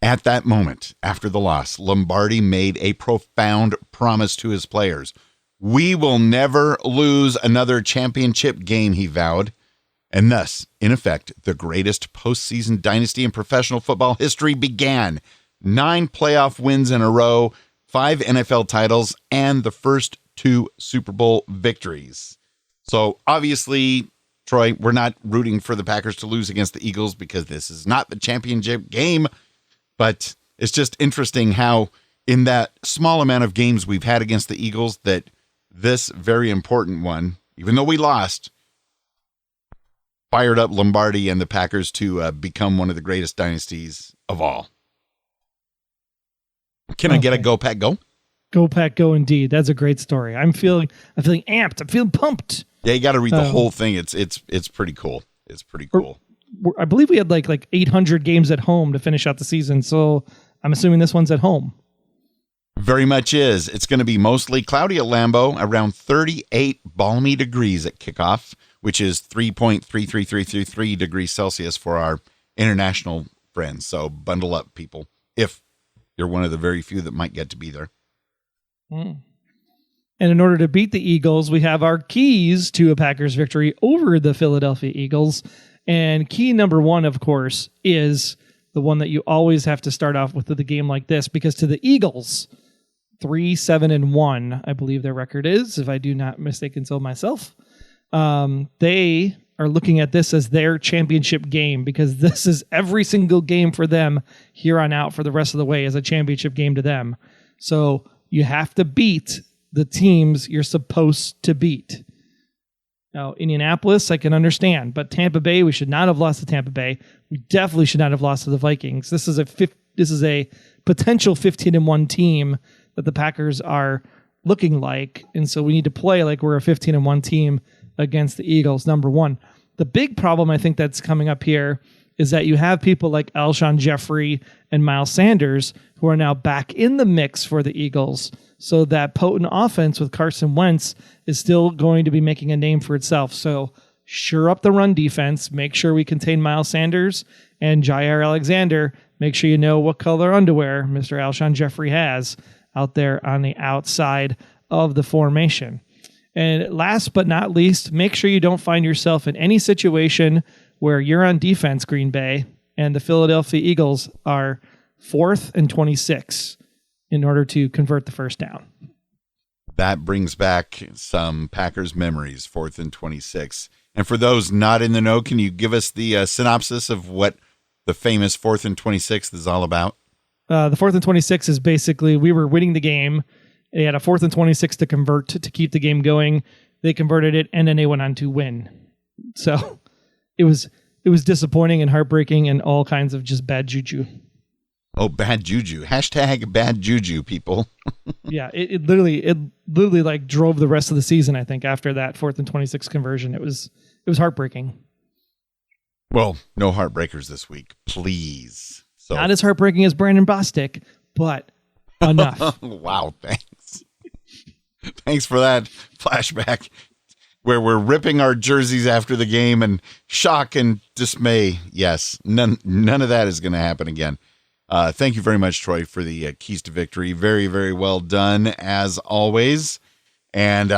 At that moment, after the loss, Lombardi made a profound promise to his players. We will never lose another championship game, he vowed. And thus, in effect, the greatest postseason dynasty in professional football history began. 9 playoff wins in a row, 5 NFL titles, and the first 2 Super Bowl victories. So obviously, Troy, we're not rooting for the Packers to lose against the Eagles because this is not the championship game. But it's just interesting how in that small amount of games we've had against the Eagles that this very important one, even though we lost, fired up Lombardi and the Packers to become one of the greatest dynasties of all. Can I get a go, Pack, go? Go, Pack, go indeed. That's a great story. I'm feeling amped. I'm feeling pumped. Yeah, you got to read the whole thing. It's pretty cool. It's pretty cool. I believe we had like 800 games at home to finish out the season, so I'm assuming this one's at home. Very much is. It's going to be mostly cloudy at Lambeau, around 38 balmy degrees at kickoff, which is 3.33333 degrees Celsius for our international friends. So bundle up, people, if you're one of the very few that might get to be there. And in order to beat the Eagles, we have our keys to a Packers victory over the Philadelphia Eagles. And key number 1, of course, is the one that you always have to start off with the game like this, because to the Eagles, 3-7-1, I believe their record is, if I do not mistaken so myself. They are looking at this as their championship game because this is every single game for them here on out for the rest of the way is a championship game to them. So you have to beat the teams you're supposed to beat. Now, Indianapolis, I can understand, but Tampa Bay, we should not have lost to Tampa Bay. We definitely should not have lost to the Vikings. This is a potential 15-1 team that the Packers are looking like, and so we need to play like we're a 15-1 team against the Eagles, number one. The big problem I think that's coming up here is that you have people like Alshon Jeffrey and Miles Sanders who are now back in the mix for the Eagles. So that potent offense with Carson Wentz is still going to be making a name for itself. So sure up the run defense, make sure we contain Miles Sanders and Jair Alexander. Make sure you know what color underwear Mr. Alshon Jeffrey has out there on the outside of the formation. And last but not least, make sure you don't find yourself in any situation where you're on defense, Green Bay, and the Philadelphia Eagles are 4th and 26 in order to convert the first down. That brings back some Packers memories, 4th and 26. And for those not in the know, can you give us the synopsis of what the famous 4th and 26 is all about? The 4th and 26 is basically we were winning the game. They had a 4th and 26 to convert to keep the game going. They converted it, and then they went on to win. So it was disappointing and heartbreaking and all kinds of just bad juju. Oh, bad juju. Hashtag bad juju, people. Yeah, it literally like drove the rest of the season, I think, after that 4th and 26 conversion. It was heartbreaking. Well, no heartbreakers this week, please. So. Not as heartbreaking as Brandon Bostic, but enough. Wow, thanks. Thanks for that flashback where we're ripping our jerseys after the game and shock and dismay. Yes, none of that is going to happen again. Thank you very much, Troy, for the keys to victory. Very, very well done, as always. And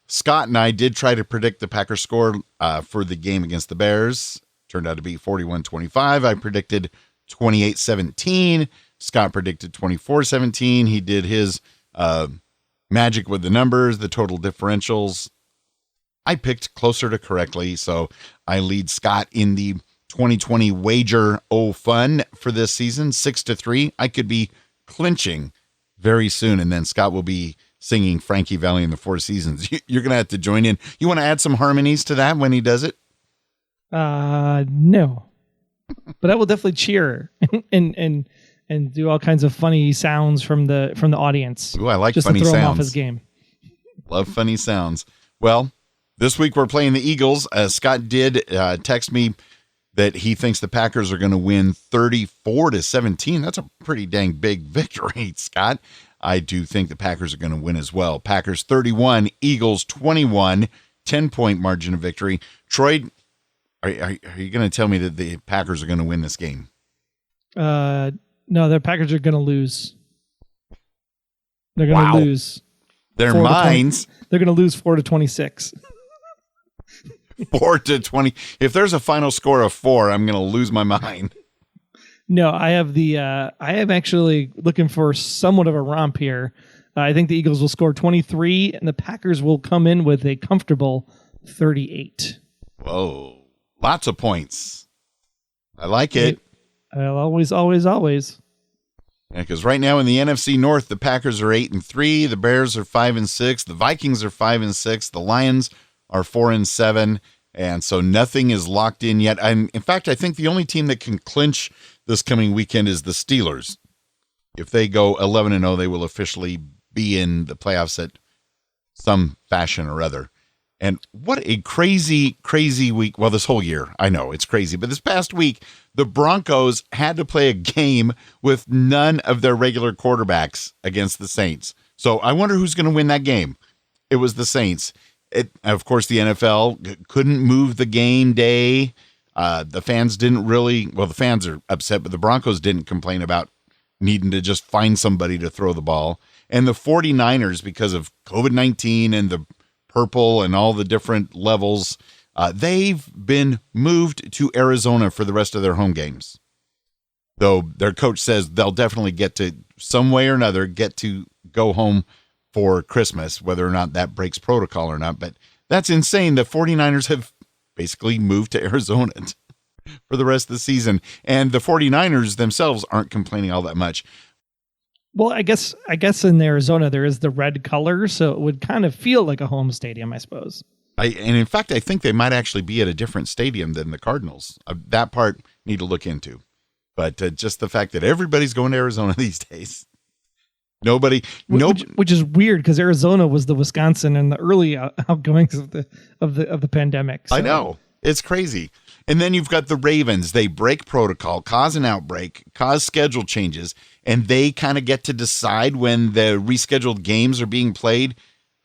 Scott and I did try to predict the Packers score for the game against the Bears. Turned out to be 41-25. I predicted 28-17. Scott predicted 24-17. He did his magic with the numbers, the total differentials. I picked closer to correctly, so I lead Scott in the 2020 wager fun for this season, 6-3. I could be clinching very soon, and then Scott will be singing Frankie Valli and the Four Seasons. You're going to have to join in. You want to add some harmonies to that when he does it? No. But I will definitely cheer and do all kinds of funny sounds from the audience. Ooh, I like just funny to throw sounds. him off his game. Love funny sounds. Well, this week we're playing the Eagles. Scott did text me that he thinks the Packers are going to win 34-17. That's a pretty dang big victory, Scott. I do think the Packers are going to win as well. Packers 31, Eagles 21, 10-point margin of victory. Troy, are you going to tell me that the Packers are going to win this game? No, the Packers are going to lose. They're going to lose. Their minds. They're going to lose 4-26. 4-20. If there's a final score of 4, I'm going to lose my mind. No, I am actually looking for somewhat of a romp here. I think the Eagles will score 23 and the Packers will come in with a comfortable 38. Whoa. Lots of points. I like it. I'll always. Yeah, because right now in the NFC North, the Packers are 8-3, the Bears are 5-6, the Vikings are 5-6, the Lions are 4-7, and so nothing is locked in yet. In fact, I think the only team that can clinch this coming weekend is the Steelers. If they go 11-0, they will officially be in the playoffs at some fashion or other. And what a crazy, crazy week. Well, this whole year, I know it's crazy, but this past week, the Broncos had to play a game with none of their regular quarterbacks against the Saints. So I wonder who's going to win that game. It was the Saints. Of course, the NFL couldn't move the game day. The fans didn't really, well, the fans are upset, but the Broncos didn't complain about needing to just find somebody to throw the ball. And the 49ers, because of COVID-19 and the purple and all the different levels, they've been moved to Arizona for the rest of their home games. though their coach says they'll definitely get to, some way or another, get to go home for Christmas, whether or not that breaks protocol or not. But that's insane. The 49ers have basically moved to Arizona for the rest of the season. And the 49ers themselves aren't complaining all that much. Well, I guess in Arizona there is the red color, so it would kind of feel like a home stadium, I suppose. And in fact, I think they might actually be at a different stadium than the Cardinals. That part need to look into. But just the fact that everybody's going to Arizona these days. Which is weird because Arizona was the Wisconsin and the early outgoings of the pandemic. So. I know. It's crazy. And then you've got the Ravens. They break protocol, cause an outbreak, cause schedule changes, and they kind of get to decide when the rescheduled games are being played.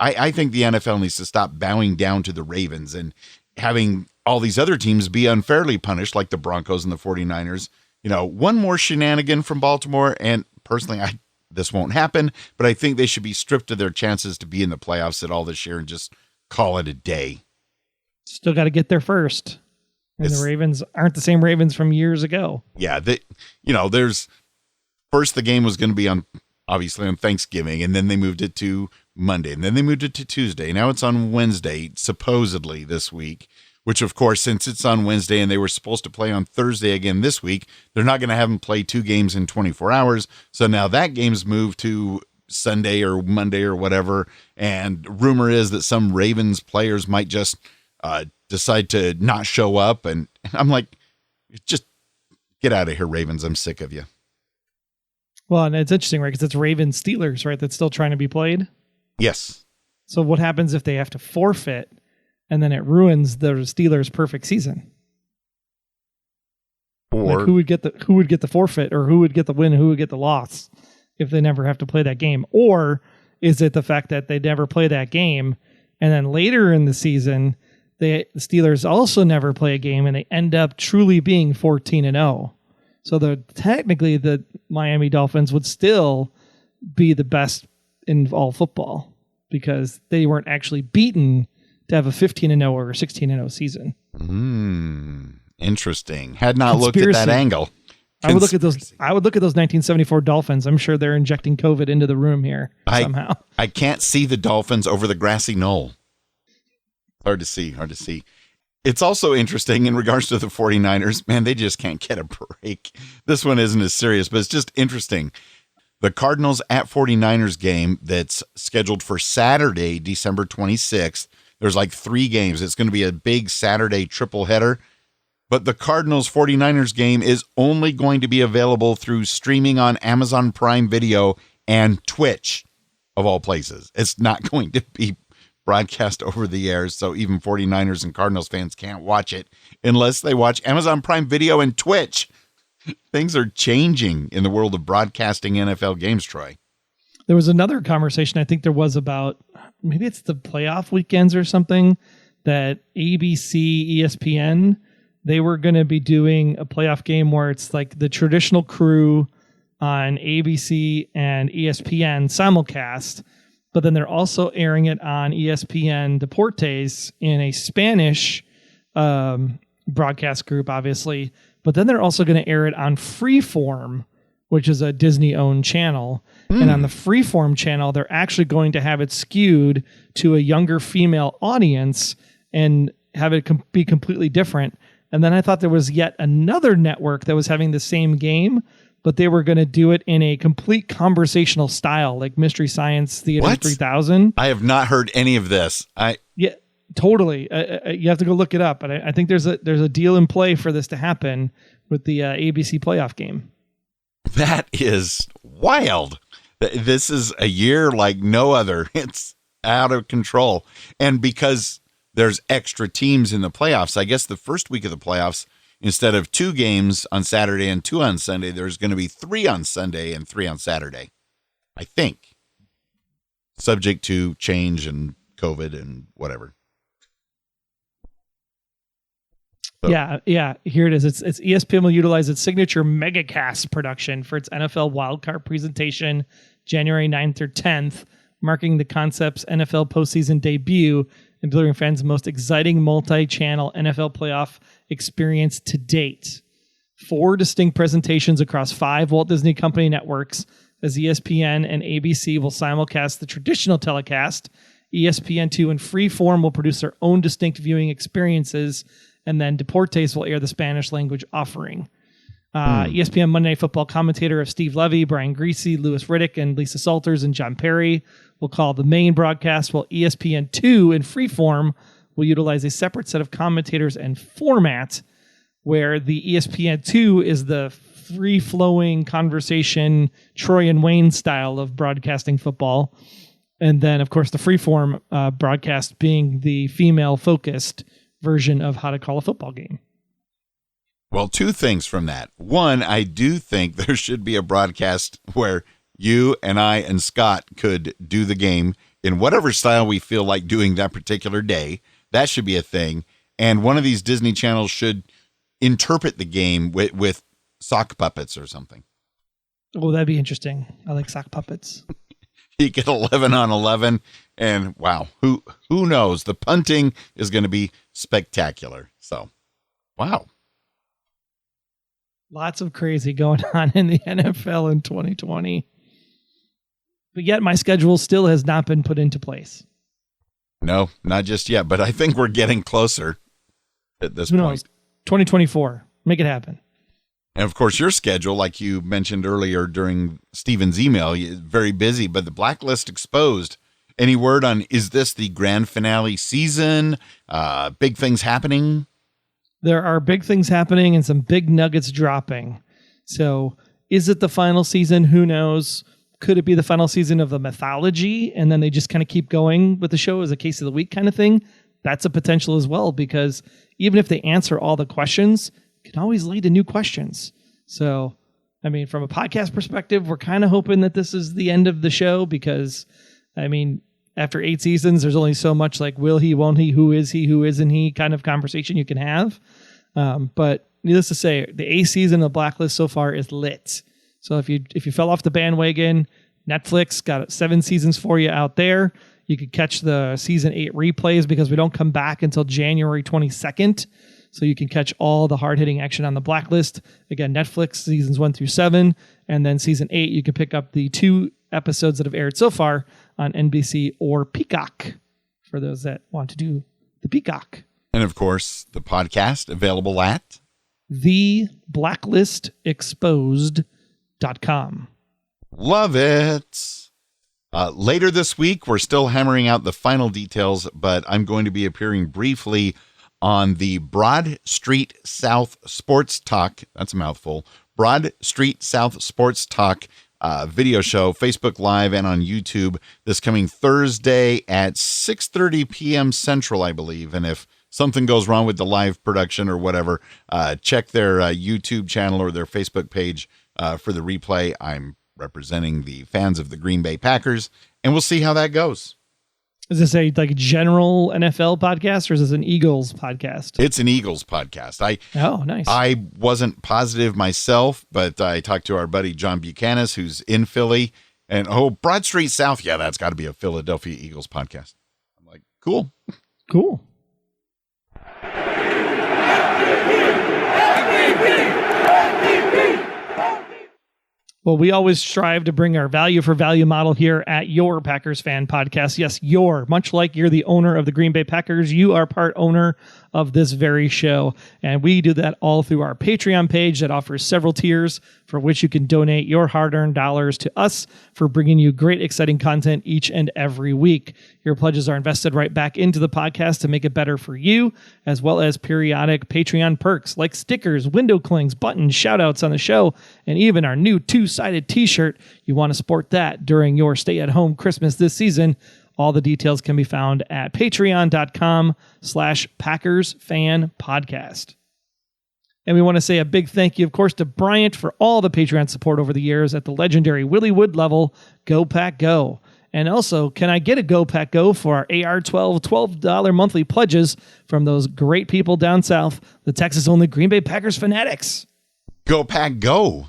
I think the NFL needs to stop bowing down to the Ravens and having all these other teams be unfairly punished, like the Broncos and the 49ers. One more shenanigan from Baltimore, and personally, this won't happen, but I think they should be stripped of their chances to be in the playoffs at all this year and just call it a day. Still got to get there first. And the Ravens aren't the same Ravens from years ago. Yeah. First the game was going to be obviously on Thanksgiving, and then they moved it to Monday, and then they moved it to Tuesday. Now it's on Wednesday, supposedly this week, which of course, since it's on Wednesday and they were supposed to play on Thursday again this week, they're not going to have them play 2 games in 24 hours. So now that game's moved to Sunday or Monday or whatever. And rumor is that some Ravens players might just decide to not show up. And I'm like, just get out of here, Ravens. I'm sick of you. Well, and it's interesting, right? Because it's Ravens Steelers, right? That's still trying to be played. Yes. So what happens if they have to forfeit and then it ruins the Steelers' perfect season? Or like who would get the forfeit, or who would get the win, who would get the loss if they never have to play that game? Or is it the fact that they never play that game and then later in the season the Steelers also never play a game and they end up truly being 14-0? So technically the Miami Dolphins would still be the best in all football because they weren't actually beaten to have a 15-0 or a 16-0 season. Interesting. Had not looked at that angle. I would look at those 1974 Dolphins. I'm sure they're injecting COVID into the room here somehow. I can't see the Dolphins over the grassy knoll. Hard to see. It's also interesting in regards to the 49ers. Man, they just can't get a break. This one isn't as serious, but it's just interesting. The Cardinals at 49ers game that's scheduled for Saturday, December 26th. There's like 3 games. It's going to be a big Saturday triple header. But the Cardinals 49ers game is only going to be available through streaming on Amazon Prime Video and Twitch, of all places. It's not going to be broadcast over the air, so even 49ers and Cardinals fans can't watch it unless they watch Amazon Prime Video and Twitch. Things are changing in the world of broadcasting NFL games, Troy. There was another conversation I think there was about, maybe it's the playoff weekends or something, that ABC, ESPN, they were going to be doing a playoff game where it's like the traditional crew on ABC and ESPN simulcast, but then they're also airing it on ESPN Deportes in a Spanish broadcast group, obviously, but then they're also going to air it on Freeform, which is a Disney-owned channel. And on the Freeform channel, they're actually going to have it skewed to a younger female audience and have it be completely different. And then I thought there was yet another network that was having the same game, but they were going to do it in a complete conversational style, like Mystery Science Theater 3000. I have not heard any of this. Yeah, totally. You have to go look it up. But I think there's a deal in play for this to happen with the ABC playoff game. That is wild. This is a year like no other. It's out of control. And because there's extra teams in the playoffs, I guess the first week of the playoffs, instead of 2 games on Saturday and 2 on Sunday, there's going to be 3 on Sunday and 3 on Saturday, I think. Subject to change and COVID and whatever. So. Yeah. Here it is. It's ESPN will utilize its signature MegaCast production for its NFL wildcard presentation January 9th or 10th, marking the concept's NFL postseason debut and delivering fans the most exciting multi-channel NFL playoff experience to date. 4 distinct presentations across 5 Walt Disney Company networks, as ESPN and ABC will simulcast the traditional telecast. ESPN2 and Freeform will produce their own distinct viewing experiences, and then Deportes will air the Spanish language offering. ESPN Monday Night Football commentator of Steve Levy, Brian Greasy, Louis Riddick, and Lisa Salters and John Perry will call the main broadcast, while ESPN2 and Freeform will utilize a separate set of commentators and format, where the ESPN2 is the free-flowing conversation, Troy and Wayne style of broadcasting football. And then, of course, the Freeform broadcast being the female-focused version of how to call a football game. Well, 2 things from that. One, I do think there should be a broadcast where you and I and Scott could do the game in whatever style we feel like doing that particular day. That should be a thing. And one of these Disney channels should interpret the game with sock puppets or something. Oh, that'd be interesting. I like sock puppets. You get 11 on 11, and wow, who knows? The punting is going to be spectacular. So, wow. Lots of crazy going on in the NFL in 2020. But yet my schedule still has not been put into place. No, not just yet, but I think we're getting closer at this point. Who knows? 2024. Make it happen. And of course, your schedule, like you mentioned earlier during Steven's email, is very busy, but the blacklist exposed. Any word on, is this the grand finale season? Big things happening? There are big things happening and some big nuggets dropping. So is it the final season? Who knows? Could it be the final season of the mythology? And then they just kind of keep going with the show as a case of the week kind of thing? That's a potential as well, because even if they answer all the questions, it can always lead to new questions. So, I mean, from a podcast perspective, we're kind of hoping that this is the end of the show, because, I mean, after 8 seasons, there's only so much like will he, won't he, who isn't he kind of conversation you can have. But needless to say, the A season of Blacklist so far is lit. So if you fell off the bandwagon, Netflix got 7 seasons for you out there. You could catch the season 8 replays, because we don't come back until January 22nd. So you can catch all the hard-hitting action on the Blacklist. Again, Netflix seasons 1 through 7. And then season 8, you can pick up the 2 episodes that have aired so far on NBC or Peacock, for those that want to do the Peacock. And of course, the podcast available at theblacklistexposed.com. Love it. Later this week, we're still hammering out the final details, but I'm going to be appearing briefly on the Broad Street South Sports Talk. That's a mouthful. Broad Street South Sports Talk video show, Facebook Live and on YouTube, this coming Thursday at 6:30 p.m. Central, I believe. And if something goes wrong with the live production or whatever, check their YouTube channel or their Facebook page for the replay. I'm representing the fans of the Green Bay Packers, and we'll see how that goes. Is this a general NFL podcast, or is this an Eagles podcast? It's an Eagles podcast. Oh, nice. I wasn't positive myself, but I talked to our buddy John Buchanan, who's in Philly, and Broad Street South. Yeah, that's got to be a Philadelphia Eagles podcast. I'm like, cool. Cool. Well, we always strive to bring our value for value model here at your Packers Fan Podcast. Yes, much like you're the owner of the Green Bay Packers, you are part owner of this very show. And we do that all through our Patreon page that offers several tiers for which you can donate your hard-earned dollars to us for bringing you great, exciting content each and every week. Your pledges are invested right back into the podcast to make it better for you, as well as periodic Patreon perks like stickers, window clings, buttons, shout-outs on the show, and even our new 2-sided t-shirt. You want to support that during your stay-at-home Christmas this season. All the details can be found at patreon.com/Packers Fan Podcast. And we want to say a big thank you, of course, to Bryant for all the Patreon support over the years at the legendary Willie Wood level. Go Pack Go. And also, can I get a Go Pack Go for our AR12 $12 monthly pledges from those great people down south, the Texas-only Green Bay Packers fanatics? Go Pack Go.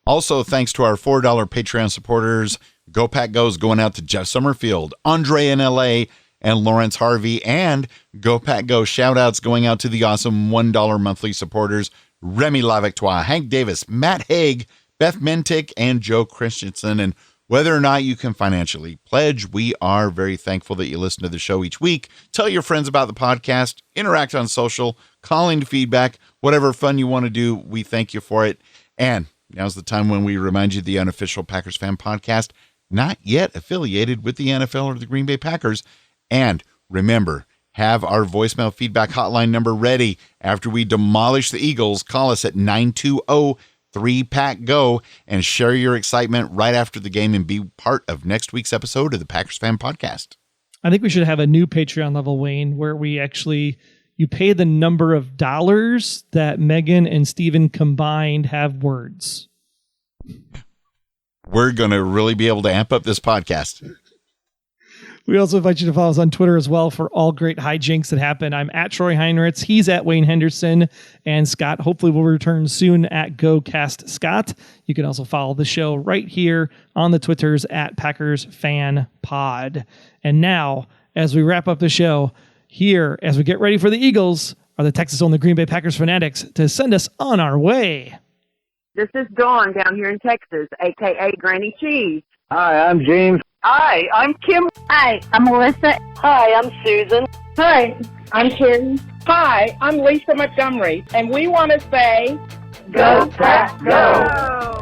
Also, thanks to our $4 Patreon supporters, Go Pack Go's going out to Jeff Summerfield, Andre in LA, and Lawrence Harvey, and Go Pack Go shout-outs going out to the awesome $1 monthly supporters, Remy Lavictoire, Hank Davis, Matt Haig, Beth Mentick, and Joe Christensen. And whether or not you can financially pledge, we are very thankful that you listen to the show each week. Tell your friends about the podcast, interact on social, call in feedback, whatever fun you want to do. We thank you for it. And now's the time when we remind you the Unofficial Packers Fan Podcast, not yet affiliated with the NFL or the Green Bay Packers. And remember, have our voicemail feedback hotline number ready. After we demolish the Eagles, call us at 920-3PACK-GO and share your excitement right after the game and be part of next week's episode of the Packers Fan Podcast. I think we should have a new Patreon level, Wayne, where we actually, you pay the number of dollars that Megan and Steven combined have words. We're going to really be able to amp up this podcast. We also invite you to follow us on Twitter as well for all great hijinks that happen. I'm at Troy Heinritz. He's at Wayne Henderson. And Scott hopefully will return soon at GoCastScott. You can also follow the show right here on the Twitters at Packers Fan Pod. And now, as we wrap up the show, here, as we get ready for the Eagles, are the Texas-only Green Bay Packers fanatics to send us on our way. This is Dawn down here in Texas, a.k.a. Granny Cheese. Hi, I'm James. Hi, I'm Kim. Hi, I'm Melissa. Hi, I'm Susan. Hi, I'm Carrie. Hi, I'm Lisa Montgomery, and we want to say, Go Pack, Go!